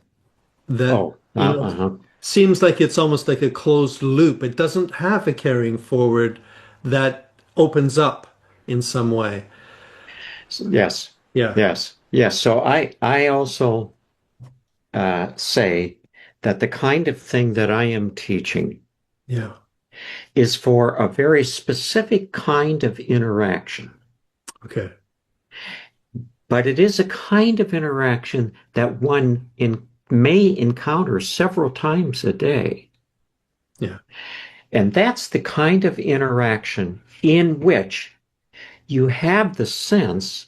Oh, you know uh-huh. seems like it's almost like a closed loop. It doesn't have a carrying forward that opens up in some way. Yes, Yeah. yes, yes. So I also say that the kind of thing that I am teaching Yeah. is for a very specific kind of interaction. Okay. But it is a kind of interaction that may encounter several times a day. Yeah. And that's the kind of interaction in which you have the sense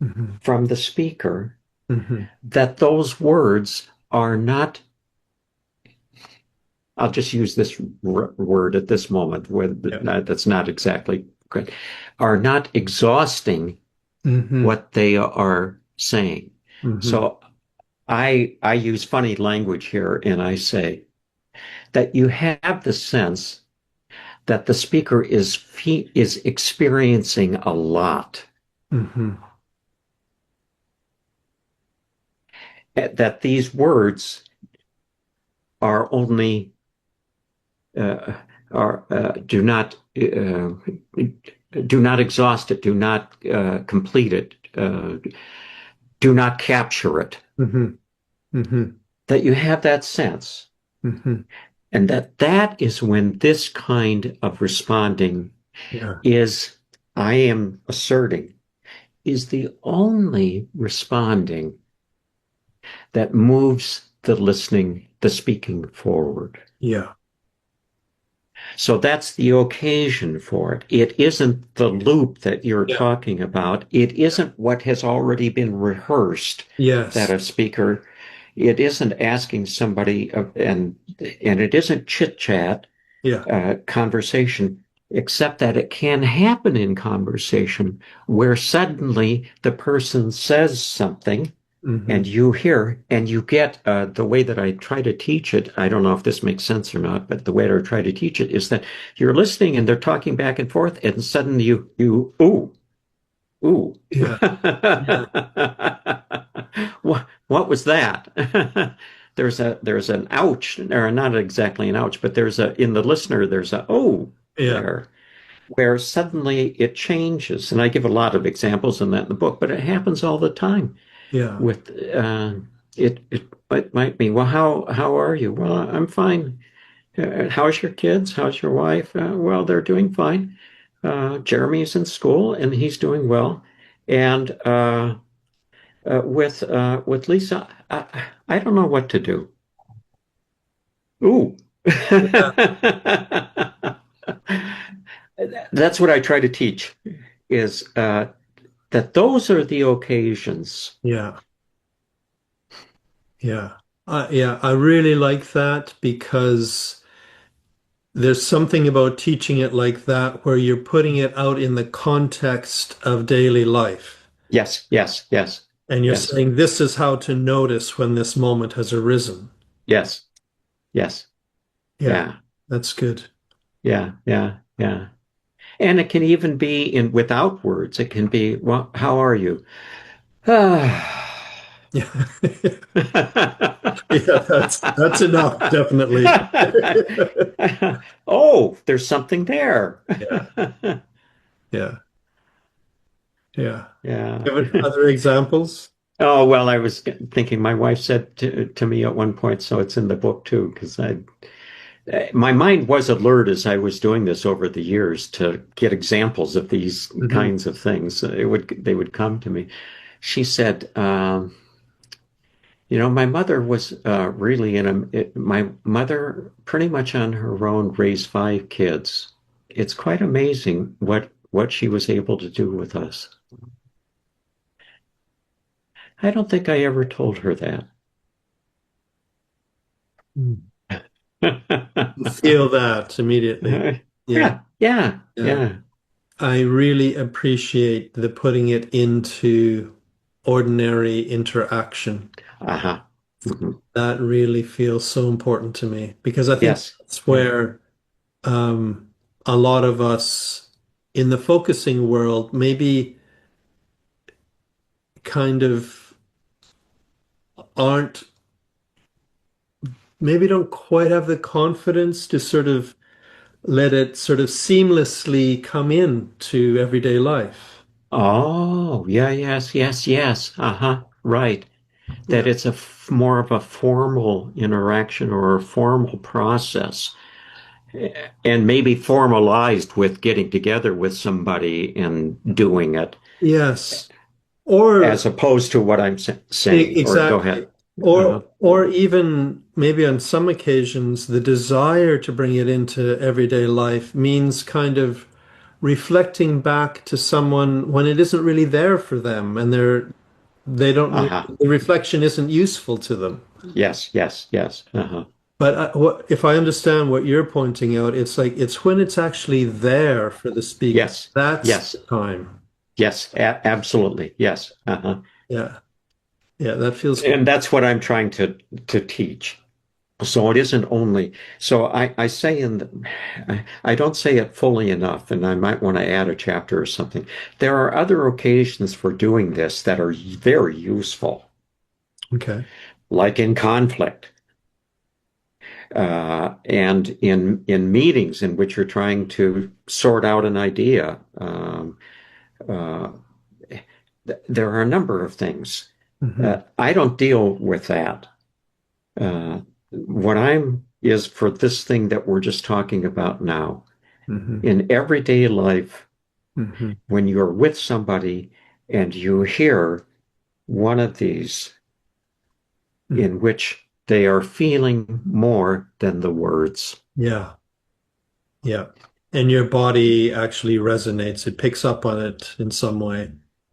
Hmm. from the speaker Hmm. that those words are not, I'll just use this word at this moment, Yeah. that's not exactly correct, are not exhausting Hmm. what they are saying. Hmm. So I use funny language here and I say that you have the sense that the speaker is experiencing a lot, Hmm. that these words are only are do not exhaust it, do not complete it, do not capture it. Hmm. Hmm. That you have that sense, Hmm. and that is when this kind of responding Yeah. is, I am asserting, is the only responding that moves the speaking forward. Yeah. So that's the occasion for it. It isn't the loop that you're Yeah. talking about. It isn't what has already been rehearsed that Yes. a speaker, it isn't asking somebody, and it isn't chit chat, Yeah. conversation, except that it can happen in conversation where suddenly the person says something Hmm. and you hear and you get the way that I try to teach it. I don't know if this makes sense or not, but the way I try to teach it is that you're listening and they're talking back and forth, and suddenly you ooh. Yeah. Yeah. What was that? There's an ouch, or not exactly an ouch, but there's a in the listener there's a oh Yeah. there, where suddenly it changes. And I give a lot of examples in that in the book, but it happens all the time Yeah. with it might be, well, how are you? Well, I'm fine. How's your kids? How's your wife? Well, they're doing fine. Jeremy's in school and he's doing well. And with Lisa, I don't know what to do. Ooh. That's what I try to teach is that those are the occasions. Yeah. Yeah. Yeah. I really like that because there's something about teaching it like that where you're putting it out in the context of daily life. Yes, yes, yes, And you're yes, saying this is how to notice when this moment has arisen. yes, yes. Yeah, Yeah, that's good. yeah, yeah, yeah. And it can even be in without words. It can be, well, how are you? Yeah. Yeah, that's enough, definitely. Oh, there's something there. Yeah, yeah, yeah. Yeah. Do you have other examples? Oh, well, I was thinking my wife said to me at one point, so it's in the book too, because my mind was alert as I was doing this over the years to get examples of these Hmm. kinds of things. They would come to me. She said, my mother was really my mother pretty much on her own raised 5 kids. It's quite amazing what she was able to do with us. I don't think I ever told her that. Feel that immediately. Yeah, Yeah, yeah, yeah. yeah. I really appreciate the putting it into ordinary interaction. Uh-huh. Mhm. That really feels so important to me because I think Yes. that's Yeah. where a lot of us in the focusing world maybe kind of aren't maybe don't quite have the confidence to sort of let it sort of seamlessly come into everyday life. Oh, yeah, yes, yes, yes. Uh-huh. Right. That Yeah. it's more of a formal interaction or a formal process, and maybe formalized with getting together with somebody and doing it, Yes. Or as opposed to what I'm saying. Or go exactly. ahead. Uh-huh. Or even maybe on some occasions, the desire to bring it into everyday life means kind of reflecting back to someone when it isn't really there for them and they don't really, Uh-huh. the reflection isn't useful to them. Yes, yes, yes. Uh-huh. But if I understand what you're pointing out, it's like it's when it's actually there for the speaker. Yes, That's the yes, time. yes, absolutely. Yes. Uh-huh. Yeah. Yeah, that feels good. And that's what I'm trying to teach. So it isn't only, so I say I don't say it fully enough, and I might want to add a chapter or something. There are other occasions for doing this that are very useful, Okay. like in conflict, and in meetings in which you're trying to sort out an idea. Uh, there are a number of things. Hmm. I don't deal with that. What I'm is for this thing that we're just talking about now. Hmm. In everyday life, Hmm. when you're with somebody and you hear one of these Hmm. in which they are feeling more than the words, Yeah. Yeah. And your body actually resonates. It picks up on it in some way.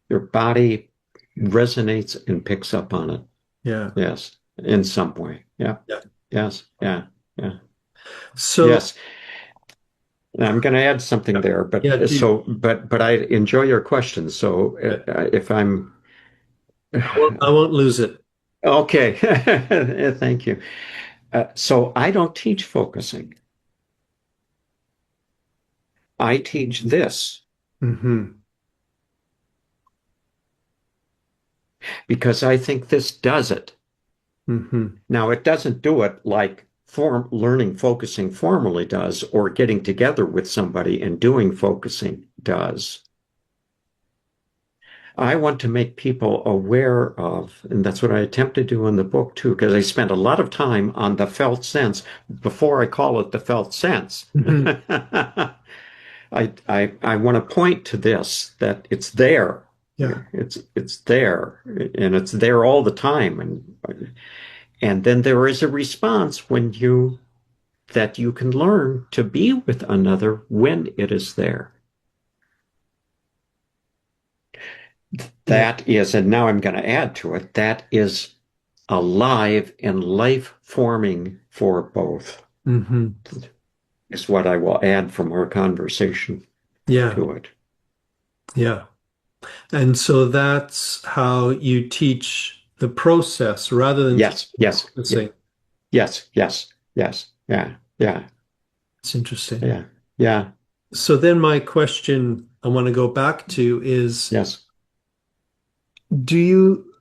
your body resonates and picks up on it. Yeah. Yes, in some way. Yeah. Yeah. Yes. Yeah. Yeah. So, Yes. I'm going to add something there, yeah, but I enjoy your questions. So if I'm I won't lose it. okay, thank you. So I don't teach focusing. I teach this Hmm. because I think this does it. Hmm. Now, it doesn't do it like learning focusing formally does, or getting together with somebody and doing focusing does. I want to make people aware of, and that's what I attempt to do in the book too, because I spent a lot of time on the felt sense before I call it the felt sense. Hmm. I want to point to this, that it's there. Yeah. It's there, and it's there all the time. And then there is a response when you that you can learn to be with another when it is there. Yeah. That is, and now I'm going to add to it, that is alive and life forming for both, Hmm. is what I will add from our conversation Yeah. to it. Yeah. And so that's how you teach the process rather than Yes, yes, focusing. yes, yes, yes, yeah, yeah, It's interesting. yeah, yeah, So then my question I want to go back to is, yes. do you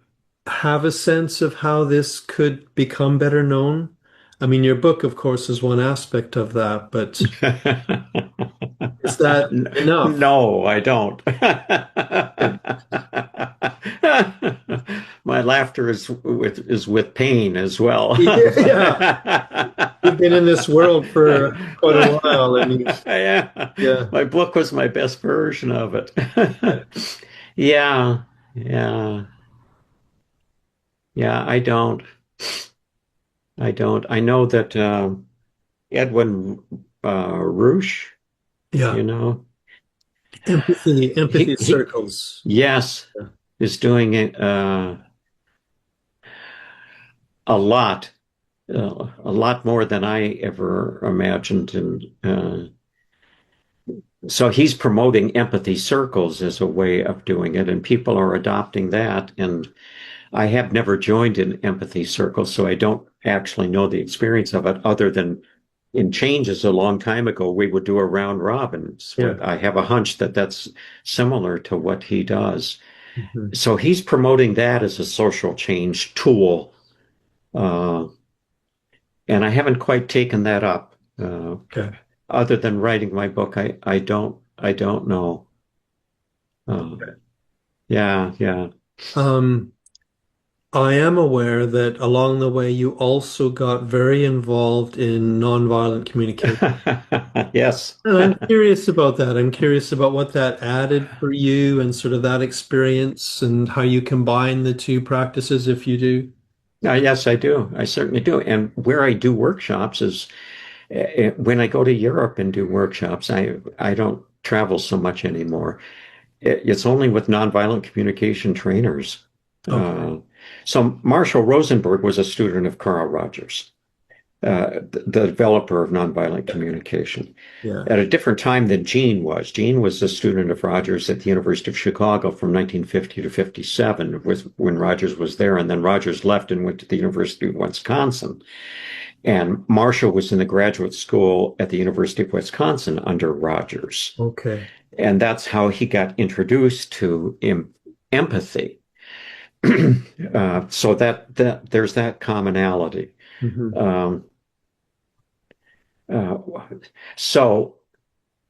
have a sense of how this could become better known? I mean, your book, of course, is one aspect of that, but is that enough? No, I don't. My laughter is with pain as well. Yeah, you've been in this world for quite a while, and Yeah, yeah, my book was my best version of it. Yeah, yeah, yeah. I don't. I know that Edwin Roosh, yeah. you know, Empathy he circles. yes, is doing it a a lot more than I ever imagined. And so he's promoting empathy circles as a way of doing it, and people are adopting that. And I have never joined an empathy circle, so I don't actually know the experience of it, other than in changes a long time ago, we would do a round robin. Yeah. I have a hunch that that's similar to what he does. Mhm. So he's promoting that as a social change tool. Uh, and I haven't quite taken that up. Okay. Other than writing my book, I don't know. Uh, yeah, yeah. Um, I am aware that along the way you also got very involved in nonviolent communication. Yes. And I'm curious about that. I'm curious about what that added for you and sort of that experience and how you combine the two practices if you do. Yes, I do. I certainly do. And where I do workshops is when I go to Europe and do workshops, I don't travel so much anymore. It's only with nonviolent communication trainers. Okay. Uh, so Marshall Rosenberg was a student of Carl Rogers, the developer of nonviolent communication, Yeah. at a different time than Gene was. Gene was a student of Rogers at the University of Chicago from 1950 to 57, when Rogers was there, and then Rogers left and went to the University of Wisconsin. And Marshall was in the graduate school at the University of Wisconsin under Rogers. Okay. And that's how he got introduced to empathy. So that there's that commonality. Hmm. Um, uh, so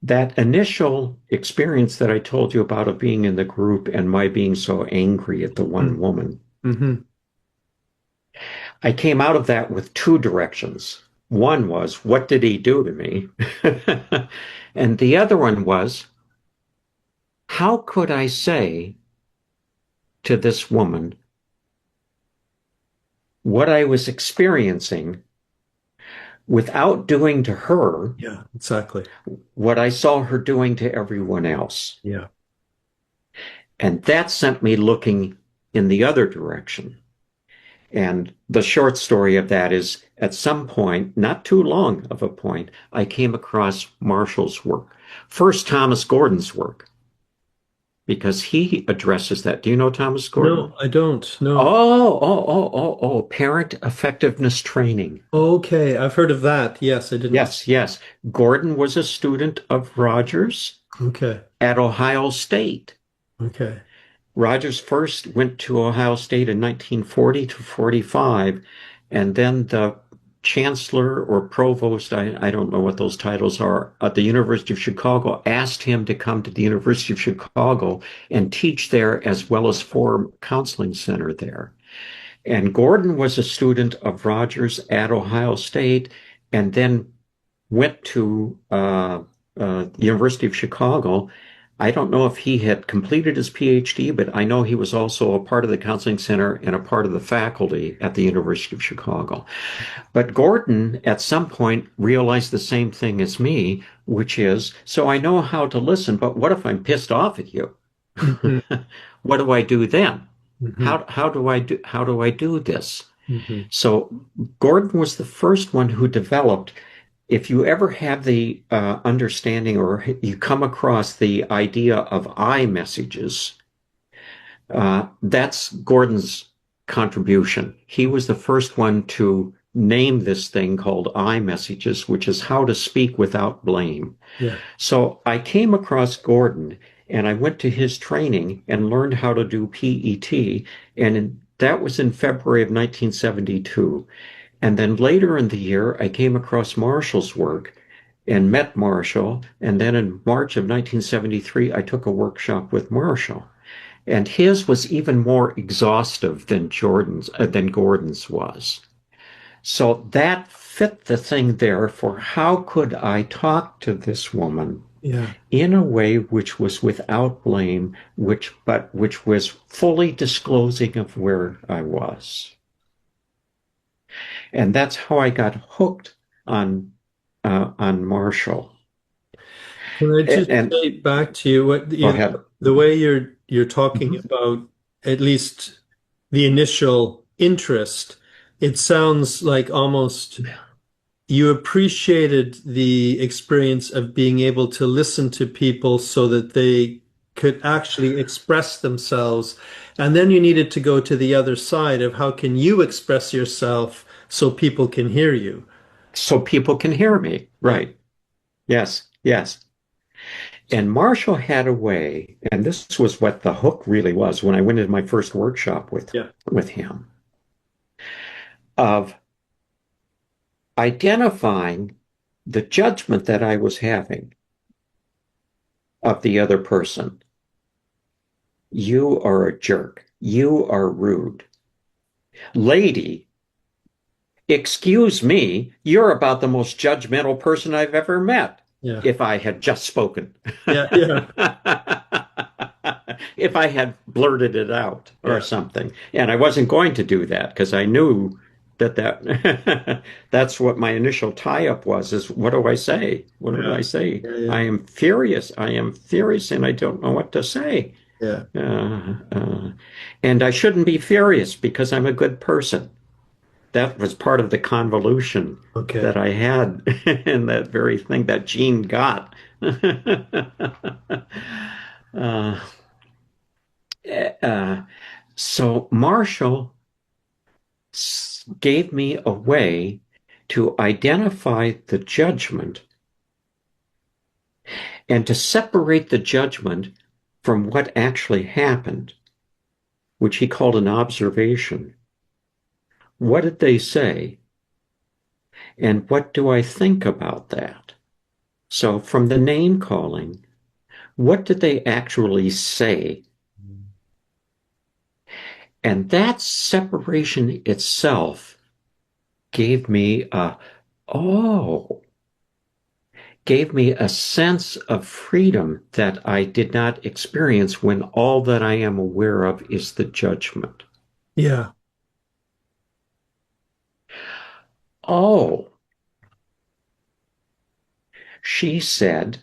that initial experience that I told you about of being in the group and my being so angry at the one woman, Hmm. I came out of that with two directions. One was, what did he do to me? And the other one was, how could I say to this woman what I was experiencing without doing to her Yeah, exactly. what I saw her doing to everyone else? Yeah. And that sent me looking in the other direction. And the short story of that is at some point, not too long of a point, I came across Marshall's work. First, Thomas Gordon's work, because he addresses that. Do you know Thomas Gordon? No, I don't. No. Oh, parent effectiveness training. Okay, I've heard of that. Yes, I didn't. Yes, yes. Gordon was a student of Rogers Okay. at Ohio State. Okay. Rogers first went to Ohio State in 1940 to 45, and then the chancellor or provost, I don't know what those titles are, at the University of Chicago asked him to come to the University of Chicago and teach there as well as form counseling center there. And Gordon was a student of Rogers at Ohio State and then went to the University of Chicago. I don't know if he had completed his PhD, but I know he was also a part of the counseling center and a part of the faculty at the University of Chicago. But Gordon, at some point, realized the same thing as me, which is, so I know how to listen, but what if I'm pissed off at you? Hmm. What do I do then? Hmm. How do I do this? Hmm. So Gordon was the first one who developed, if you ever have the understanding or you come across the idea of I messages, that's Gordon's contribution. He was the first one to name this thing called I messages, which is how to speak without blame. Yeah. So I came across Gordon and I went to his training and learned how to do PET. And that was in February of 1972. And then later in the year, I came across Marshall's work and met Marshall. And then in March of 1973, I took a workshop with Marshall. And his was even more exhaustive than Gordon's was. So that fit the thing there for how could I talk to this woman Yeah. in a way which was without blame, which was fully disclosing of where I was. And that's how I got hooked on Marshall. Can I just And say back to you what go ahead. the way you're talking Mhm. about at least the initial interest, it sounds like almost you appreciated the experience of being able to listen to people so that they could actually express themselves. And then you needed to go to the other side of how can you express yourself so people can hear you. So people can hear me. Yeah. Right. Yes. Yes. And Marshall had a way, and this was what the hook really was when I went into my first workshop Yeah. with him, of identifying the judgment that I was having of the other person. You are a jerk. You are rude. Lady, excuse me, you're about the most judgmental person I've ever met. Yeah. If I had just spoken. Yeah. Yeah. If I had blurted it out or Yeah. something. And I wasn't going to do that because I knew that that's what my initial tie-up was, is what do I say? What do Yeah. I say? Yeah. Yeah. I am furious. I am furious and I don't know what to say. Yeah. And I shouldn't be furious because I'm a good person. That was part of the convolution Okay. that I had in that very thing that Gene got. uh, uh, so Marshall gave me a way to identify the judgment and to separate the judgment from what actually happened, which he called an observation. What did they say? And what do I think about that? So from the name calling, what did they actually say? And that separation itself gave me gave me a sense of freedom that I did not experience when all that I am aware of is the judgment. Yeah. Oh, she said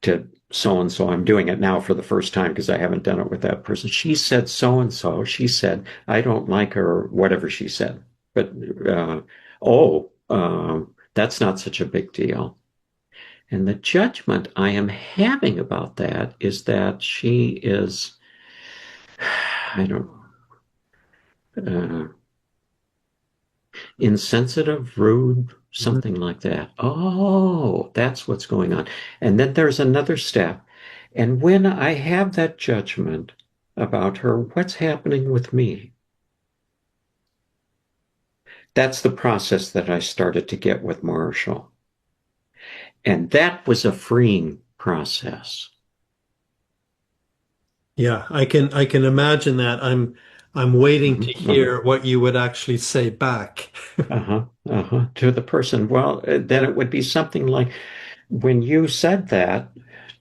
to so and so, I'm doing it now for the first time because I haven't done it with that person. She said so and so. She said, I don't like her, or whatever she said. But, that's not such a big deal. And the judgment I am having about that is that she is, I don't know, insensitive, rude, Mhm. something like that. Oh, that's what's going on. And then there's another step. And when I have that judgment about her, what's happening with me? That's the process that I started to get with Marshall. And that was a freeing process. Yeah. I can imagine that. I'm waiting to Mm-hmm. Uh-huh. hear what you would actually say back. Uh-huh. Uh-huh. To the person. Well, then it would be something like, when you said that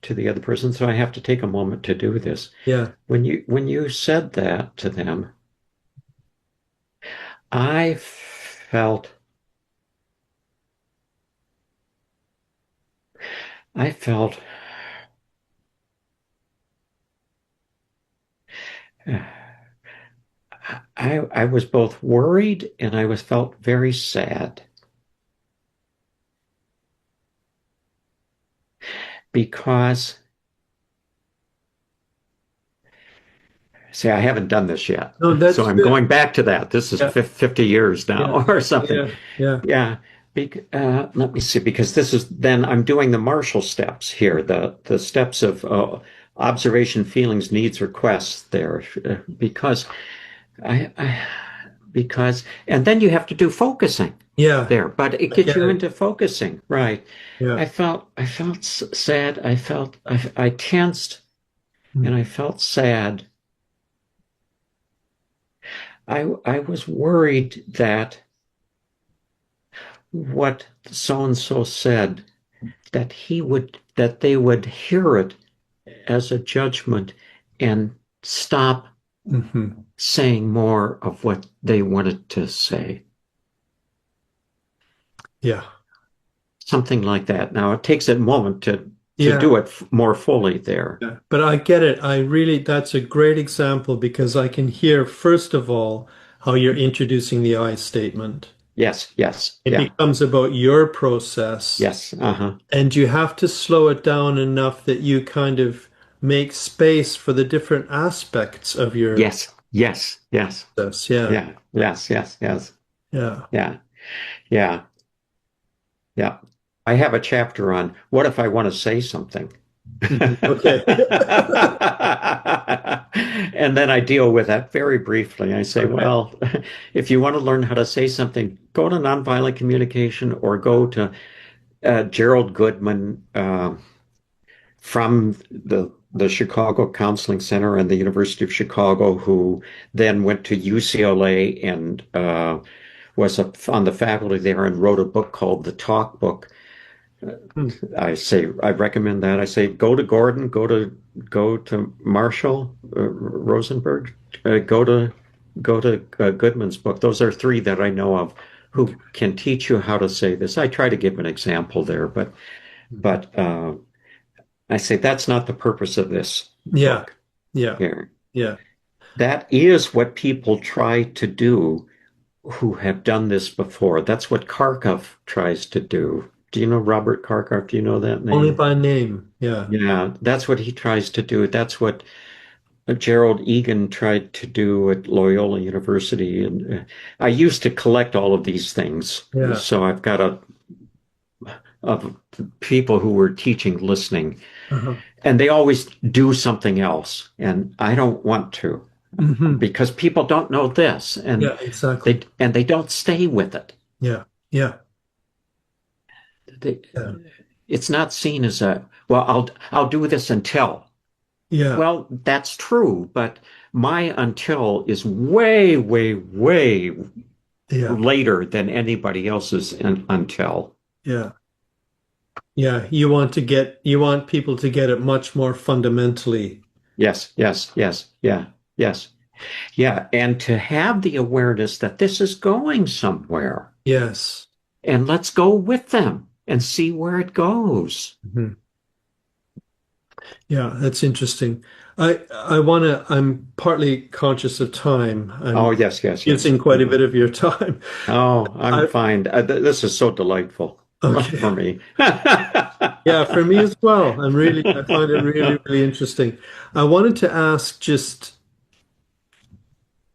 to the other person, so I have to take a moment to do this. Yeah. When you said that to them, I felt I felt I was both worried and I was felt very sad because, see, I haven't done this yet. No, So that's I'm good. going back to that. This is Yeah. 50 years Yeah. now or something. Yeah. Yeah. Yeah. Let me see, because this is then I'm doing the Marshall steps here, the steps of observation, feelings, needs, requests there, because I because and then you have to do focusing Yeah. there, but it I gets get you it. into focusing, right? Yeah. I felt sad. I tensed and Mm. I felt sad. I was worried that what so and so said, that they would hear it as a judgment and stop Hmm. saying more of what they wanted to say. Yeah. Something like that. Now it takes a moment to Yeah. do it more fully there. Yeah. But I get it. That's a great example because I can hear, first of all, how you're introducing the I statement. Yes, yes, It yeah, becomes about your process, yes, uh-huh. and you have to slow it down enough that you kind of make space for the different aspects of your Yes, yes, yes, process. Yeah. yeah, yes, yes, yes, Yeah. yeah, yeah, yeah. I have a chapter on what if I want to say something. Okay. And then I deal with that very briefly. I say, Okay. well, if you want to learn how to say something, go to nonviolent communication or go to Gerald Goodman from the Chicago Counseling Center and the University of Chicago, who then went to UCLA and was on the faculty there and wrote a book called The Talk Book. Hmm. I recommend that. I say, go to Gordon, go to Marshall, Rosenberg, go to Goodman's book. Those are three that I know of who can teach you how to say this. I try to give an example there, but I say that's not the purpose of this Yeah. book Yeah. here. Yeah. That is what people try to do who have done this before. That's what Kharkov tries to do. Do you know Robert Kharkov? Do you know that Only name? by name. Yeah. Yeah, that's what he tries to do. That's what Gerald Egan tried to do at Loyola University. And I used to collect all of these things. Yeah. So I've got a of people who were teaching listening, Uh-huh. and they always do something else. And I don't want to because people don't know this, Yeah, exactly. and they don't stay with it. Yeah. Yeah. They, Yeah. it's not seen as a, well, I'll do this until. Yeah. Well, that's true, but my until is way, way, way Yeah. later than anybody else's until. Yeah. Yeah. You want people to get it much more fundamentally. Yes, yes, yes, yeah, yes, yeah. And to have the awareness that this is going somewhere, Yes. and let's go with them and see where it goes. Mhm. Yeah, that's interesting. I'm partly conscious of time. Oh, I'm yes, yes, yes. using quite a bit of your time. Oh, I'm I, fine. This is so delightful okay. for me. Yeah, for me as well. I find it really, really interesting. I wanted to ask just,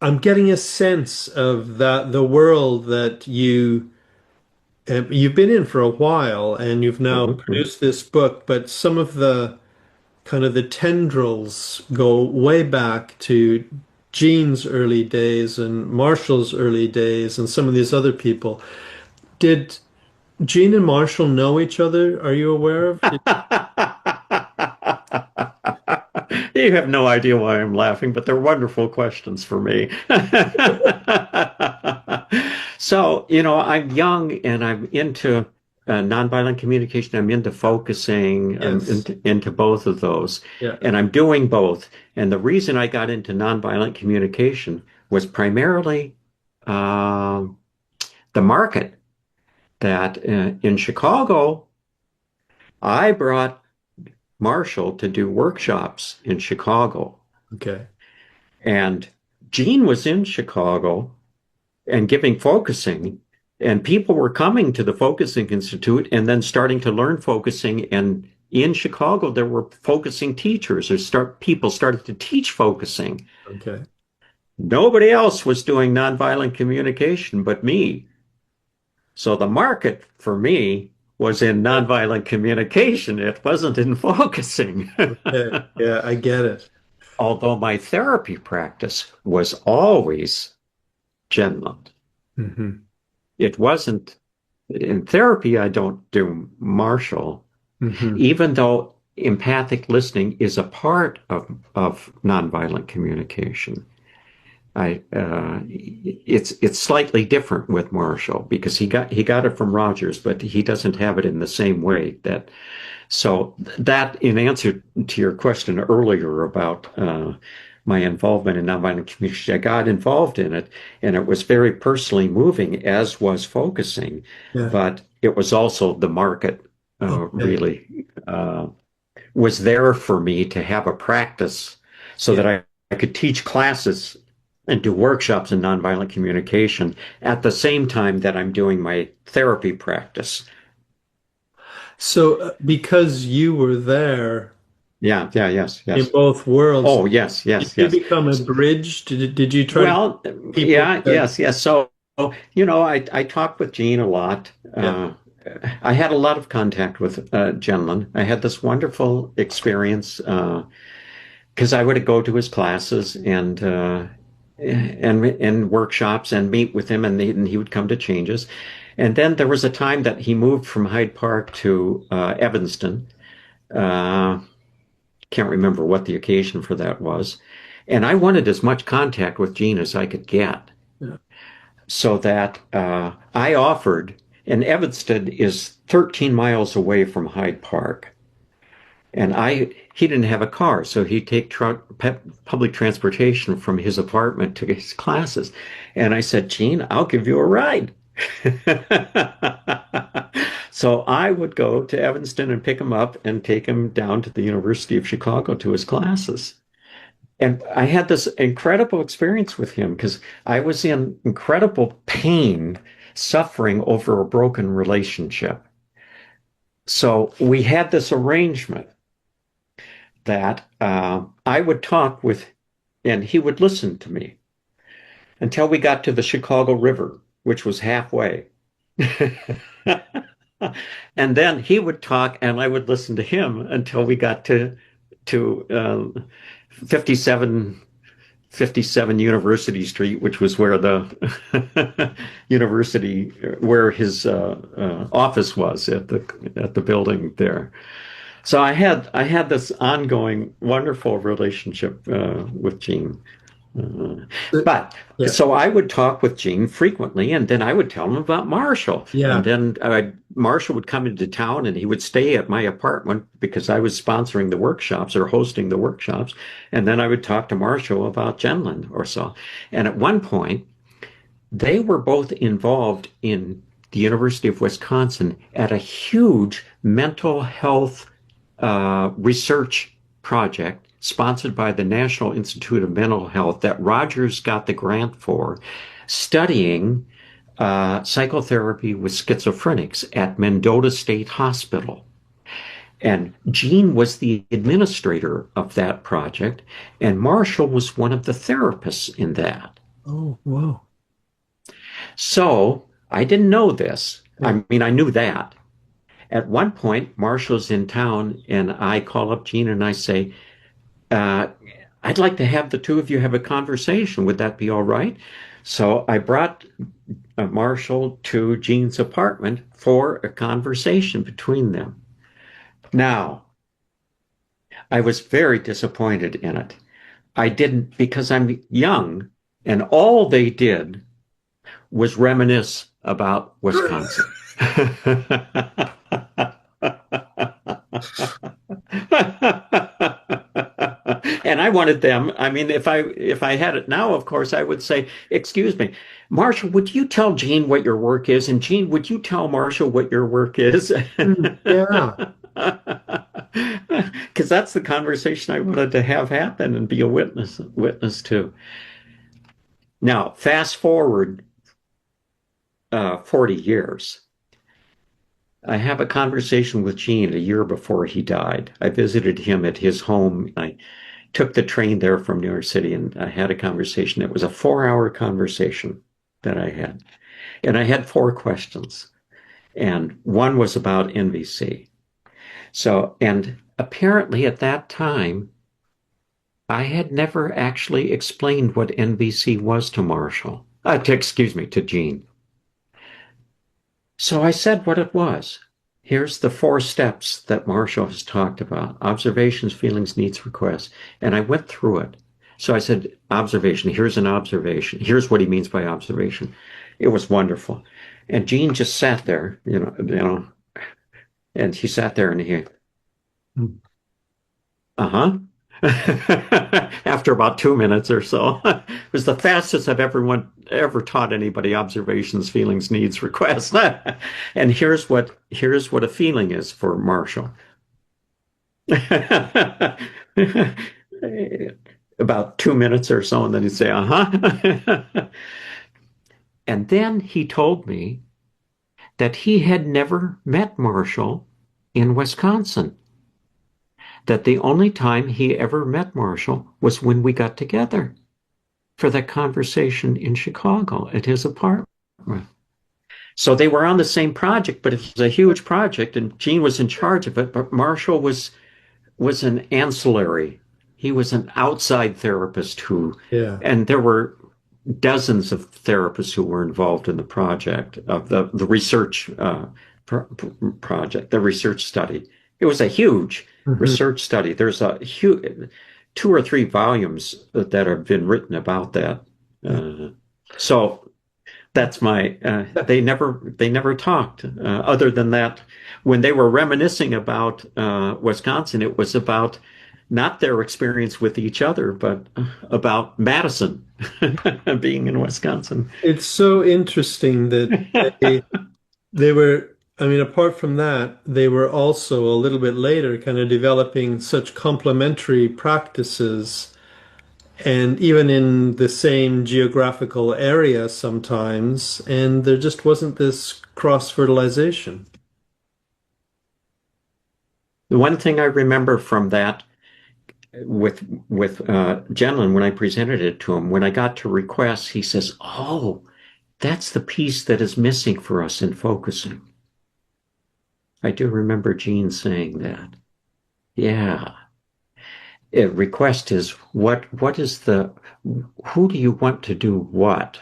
I'm getting a sense of that the world that you've been in for a while and you've now Mhm. produced this book, but some of the kind of the tendrils go way back to Gene's early days and Marshall's early days and some of these other people. Did Gene and Marshall know each other? Are you aware of? You have no idea why I'm laughing, but they're wonderful questions for me. So, I'm young and I'm into nonviolent communication. I'm into focusing. I'm Yes. into both of those. Yeah. And I'm doing both. And the reason I got into nonviolent communication was primarily um the market that in Chicago, I brought Marshall to do workshops in Chicago. Okay. And Gene was in Chicago and giving focusing, and people were coming to the Focusing Institute and then starting to learn focusing. And in Chicago, there were focusing teachers, people started to teach focusing. Okay. Nobody else was doing nonviolent communication but me. So the market for me was in nonviolent communication. It wasn't in focusing. Okay. Yeah, I get it. Although my therapy practice was always Gendlin. Hmm. It wasn't in therapy, I don't do Marshall, Hmm. even though empathic listening is a part of nonviolent communication. It's slightly different with Marshall because he got it from Rogers, but he doesn't have it in the same way so that in answer to your question earlier about my involvement in nonviolent communication, I got involved in it, and it was very personally moving, as was focusing, Yeah. but it was also the market Okay. really was there for me to have a practice so Yeah. that I could teach classes and do workshops in nonviolent communication at the same time that I'm doing my therapy practice. So, because you were there Yeah, yeah, yes, in yes. both worlds, Oh, yes, did yes, you yes. become a bridge? Did you try to get Well, people yeah, to, yes, yes. So, I talk with Gene a lot. yeah, I had a lot of contact with Gendlin. I had this wonderful experience because I would go to his classes and workshops and meet with him, and he would come to changes. And then there was a time that he moved from Hyde Park to Evanston. Uh, can't remember what the occasion for that was. And I wanted as much contact with Gene as I could get. Yeah. So that I offered, and Evanston is 13 miles away from Hyde Park. And he didn't have a car, so he'd take public transportation from his apartment to his classes. And I said, Gene, I'll give you a ride. So I would go to Evanston and pick him up and take him down to the University of Chicago to his classes. And I had this incredible experience with him because I was in incredible pain, suffering over a broken relationship. So we had this arrangement that I would talk with, and he would listen to me until we got to the Chicago River, which was halfway. And then he would talk and I would listen to him until we got to 57 University Street, which was where the university, where his office was at the building there. So I had this ongoing wonderful relationship with Gene. But Yeah. so I would talk with Gene frequently, and then I would tell him about Marshall. Yeah. And then Marshall would come into town, and he would stay at my apartment because I was sponsoring the workshops or hosting the workshops. And then I would talk to Marshall about Gendlin or so. And at one point, they were both involved in the University of Wisconsin at a huge mental health research project sponsored by the National Institute of Mental Health that Rogers got the grant for, studying psychotherapy with schizophrenics at Mendota State Hospital. And Gene was the administrator of that project, and Marshall was one of the therapists in that. Oh, wow. So I didn't know this. I mean, I knew that. At one point, Marshall's in town, and I call up Gene and I say, I'd like to have the two of you have a conversation. Would that be all right? So I brought Marshall to Gene's apartment for a conversation between them. Now, I was very disappointed in it. I didn't, because I'm young, and all they did was reminisce about Wisconsin. And I wanted them, I mean, if I had it now, of course, I would say, excuse me, Marshall, would you tell Gene what your work is? And Gene, would you tell Marshall what your work is? Yeah. Because that's the conversation I wanted to have happen and be a witness to. Now, fast forward 40 years. I have a conversation with Gene a year before he died. I visited him at his home. I took the train there from New York City, and I had a conversation. It was a 4-hour conversation that I had. And I had 4 questions. And one was about NVC. So, and apparently at that time, I had never actually explained what NVC was to Marshall. To Gene. So I said what it was. Here's the 4 steps that Marshall has talked about: observations, feelings, needs, requests. And I went through it. So I said, observation, here's an observation. Here's what he means by observation. It was wonderful. And Gene just sat there, and he sat there and he, uh-huh. After about 2 minutes or so. It was the fastest I've ever taught anybody observations, feelings, needs, requests. And here's what a feeling is for Marshall. About 2 minutes or so, and then he'd say, uh-huh. And then he told me that he had never met Marshall in Wisconsin. That the only time he ever met Marshall was when we got together for that conversation in Chicago at his apartment. So they were on the same project, but it was a huge project, and Gene was in charge of it. But Marshall was an ancillary. He was an outside therapist Yeah. and there were dozens of therapists who were involved in the project of the research project, the research study. It was a huge Hmm. research study. There's a huge 2 or 3 volumes that have been written about that. Yeah. So that's my. They never talked. Other than that, when they were reminiscing about Wisconsin, it was about not their experience with each other, but about Madison being in Wisconsin. It's so interesting that they they were, I mean, apart from that, they were also a little bit later kind of developing such complementary practices and even in the same geographical area sometimes, and there just wasn't this cross-fertilization. The one thing I remember from that with Gendlin, when I presented it to him, when I got to requests, he says, "Oh, that's the piece that is missing for us in focusing." I do remember Gene saying that. Yeah. A request is what is the who do you want to do what?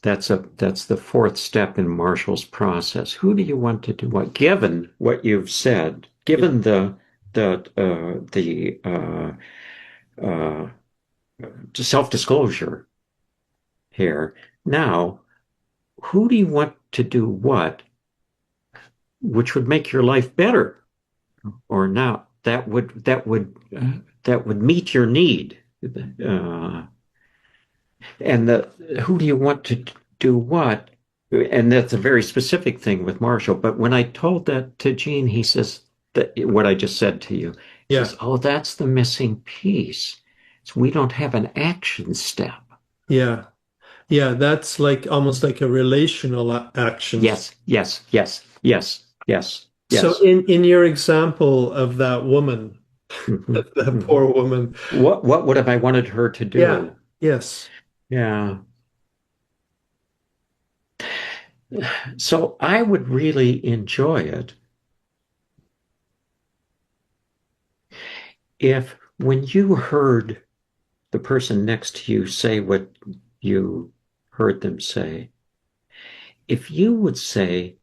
That's the fourth step in Marshall's process. Who do you want to do what? Given what you've said, given the uh, self-disclosure here. Now, who do you want to do what, which would make your life better, or not? That would meet your need. And who do you want to do what? And that's a very specific thing with Marshall. But when I told that to Gene, he says that what I just said to you. He Yeah. says, "Oh, that's the missing piece. So we don't have an action step." Yeah. Yeah, that's like almost like a relational action. Yes, yes, yes, yes, yes, So yes. in your example of that woman, Mhm, that mhm. poor woman, What would have I wanted her to yeah, do? yes, Yeah. So I would really enjoy it if when you heard the person next to you say what you heard them say, if you would say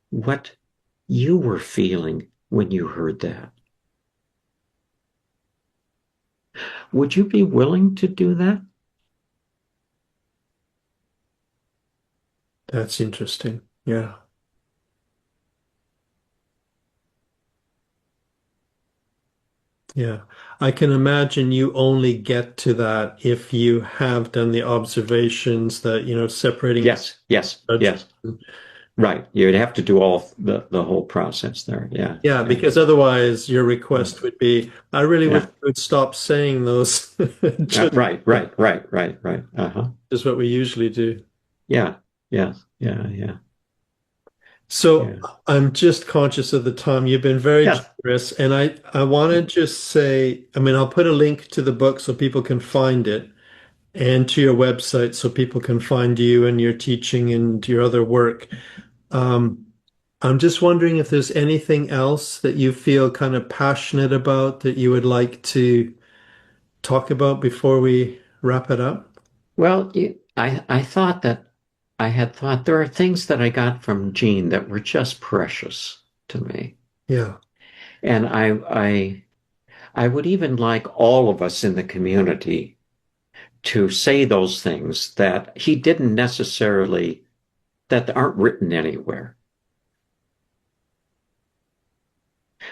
what you were feeling when you heard that, would you be willing to do that? that's interesting. Yeah. Yeah. I can imagine you only get to that if you have done the observations that, separating Yes, yes, judgment. yes. Right. You'd have to do all the whole process there. Yeah, Yeah, yeah, because otherwise your request would be, I really wish yeah. you would stop saying those, just Right, right, right, right, right. Uh-huh. is what we usually do. Yeah, yeah, yeah, yeah, So yeah. I'm just conscious of the time. You've been very Yes. generous, and I want to just say, I mean, I'll put a link to the book so people can find it, and to your website so people can find you and your teaching and your other work. Um, I'm just wondering if there's anything else that you feel kind of passionate about that you would like to talk about before we wrap it up. Well, I thought that I had thought there are things that I got from Gene that were just precious to me. Yeah. And I would even like all of us in the community to say those things that he didn't necessarily, that aren't written anywhere.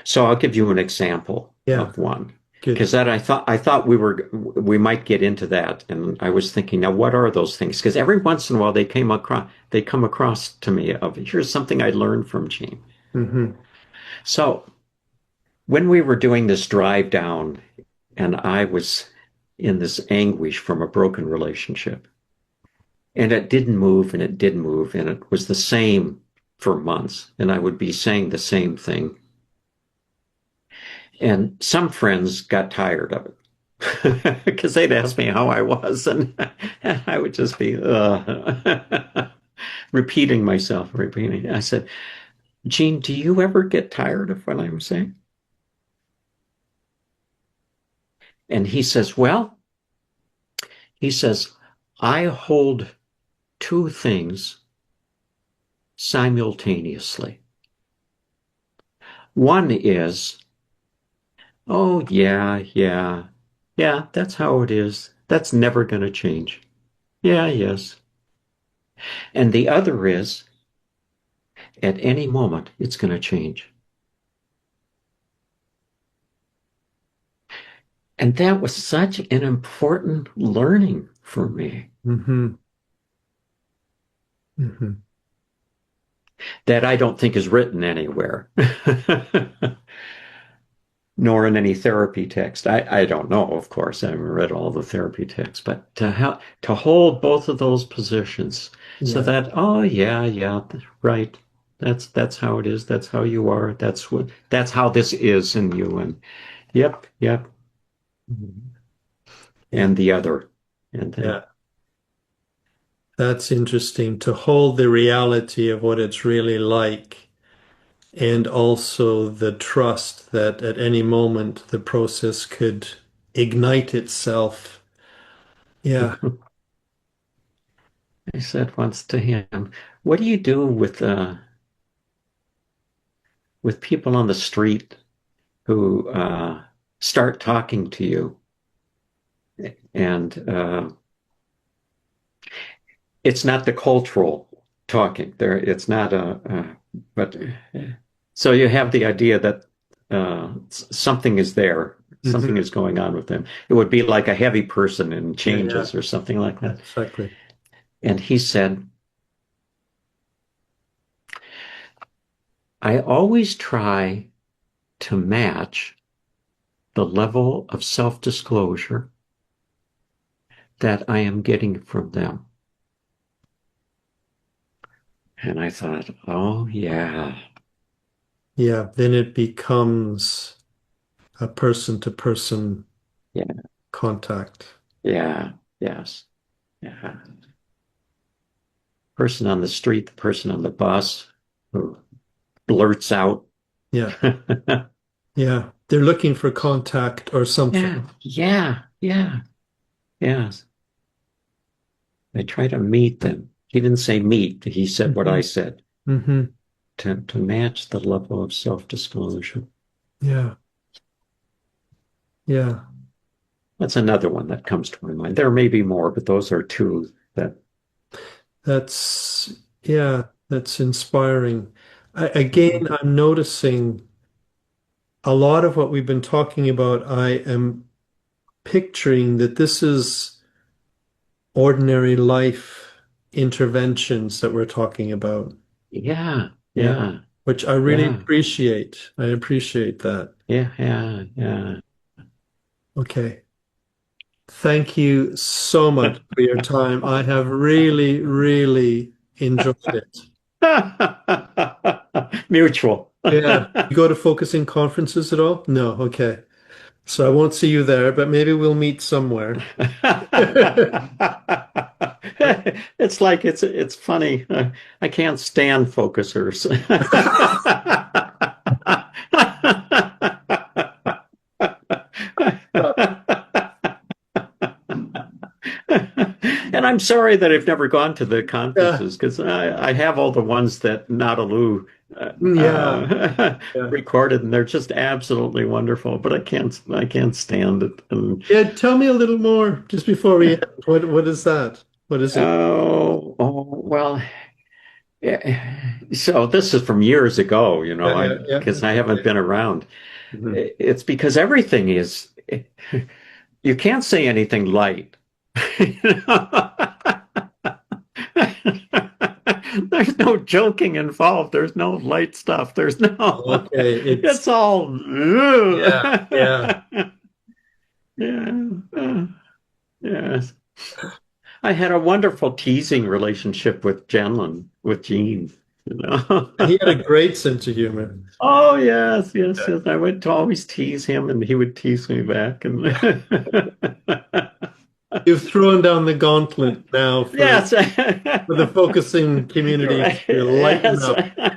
So I'll give you an example Yeah. of one. Good. Because that I thought we might get into that, and I was thinking, now what are those things? Because every once in a while they come across to me of here's something I learned from Gene. Hmm. So when we were doing this drive down, and I was in this anguish from a broken relationship, and it didn't move, and it didn't move, and it was the same for months, and I would be saying the same thing, and some friends got tired of it. because they'd ask me how I was, and I would just be repeating myself, repeating. I said, Gene, do you ever get tired of what I'm saying? And he says, well, he says, I hold two things simultaneously. One is, oh, yeah, yeah, yeah, that's how it is. That's never going to change. Yeah, yes. And the other is, at any moment, it's going to change. And that was such an important learning for me Hmm. Hmm. that I don't think is written anywhere, nor in any therapy text. I don't know, of course. I haven't read all the therapy texts, but to hold both of those positions so Yeah. that, oh yeah, yeah, right. That's how it is. That's how you are. That's how this is in you. And yep, yep. Yeah. And the other. And then Yeah. That's interesting to hold the reality of what it's really like, and also the trust that at any moment the process could ignite itself. Yeah. I said once to him, what do you do with people on the street who start talking to you? And it's not the cultural talking there. It's not but so you have the idea that something is there, something Hmm. is going on with them. It would be like a heavy person in Yeah, yeah, changes or something like that. exactly. And he said, I always try to match the level of self-disclosure that I am getting from them. And I thought, oh, yeah, Yeah, then it becomes a person-to-person yeah, contact. yeah, yes, yeah. Person on the street, the person on the bus who blurts out. Yeah, yeah. They're looking for contact or Yeah, something. yeah, yeah, yes. I try to meet them. He didn't say meet, he said what Hmm. I said Hmm. to match the level of self-disclosure. Yeah, yeah. That's another one that comes to my mind. There may be more, but those are two that. That's, yeah, that's inspiring. Again, I'm noticing a lot of what we've been talking about. I am picturing that this is ordinary life interventions that we're talking about. Yeah, Yeah, yeah, which I really yeah, appreciate. I appreciate that. yeah, yeah, yeah. Okay. Thank you so much for your time. I have really, really enjoyed it. Mutual. Yeah. You go to focusing conferences at all? No. Okay. So I won't see you there, but maybe we'll meet somewhere. It's like it's funny. I can't stand focusers. And I'm sorry that I've never gone to the Yeah. conferences because I have all the ones that Nadalu Yeah. Yeah. recorded, and they're just absolutely wonderful. But I can't stand it. And Yeah. Tell me a little more just before we end. What is that? What is it? well, so this is from years ago, Yeah. Yeah. Yeah. because I It's haven't okay. been around. Mhm. It's because everything is. You can't say anything light. You know? There's no joking involved. There's no light stuff. There's no. Okay. It's all. Yeah. Yeah. Yeah. Yes. I had a wonderful teasing relationship with Gendlin, with Gene. you know. He had a great sense of humor. Oh yes, yes, yes. I would always tease him, and he would tease me back. And You've thrown down the gauntlet now yes, for the focusing community right. to lighten Yes,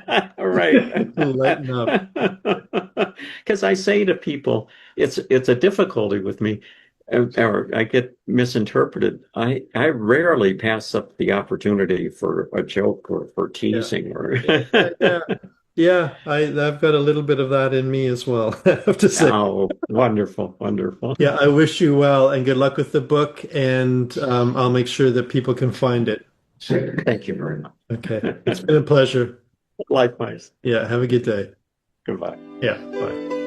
up. right. Lighten up. Because I say to people, it's a difficulty with me, or I get misinterpreted. I rarely pass up the opportunity for a joke or for Yeah. teasing or Yeah. Yeah, I've got a little bit of that in me as well, I have to say. oh, wonderful, wonderful. Yeah, I wish you well and good luck with the book, and I'll make sure that people can find it. Thank you very much. Okay. It's been a pleasure. Likewise. Yeah, have a good day. Goodbye. Yeah, bye.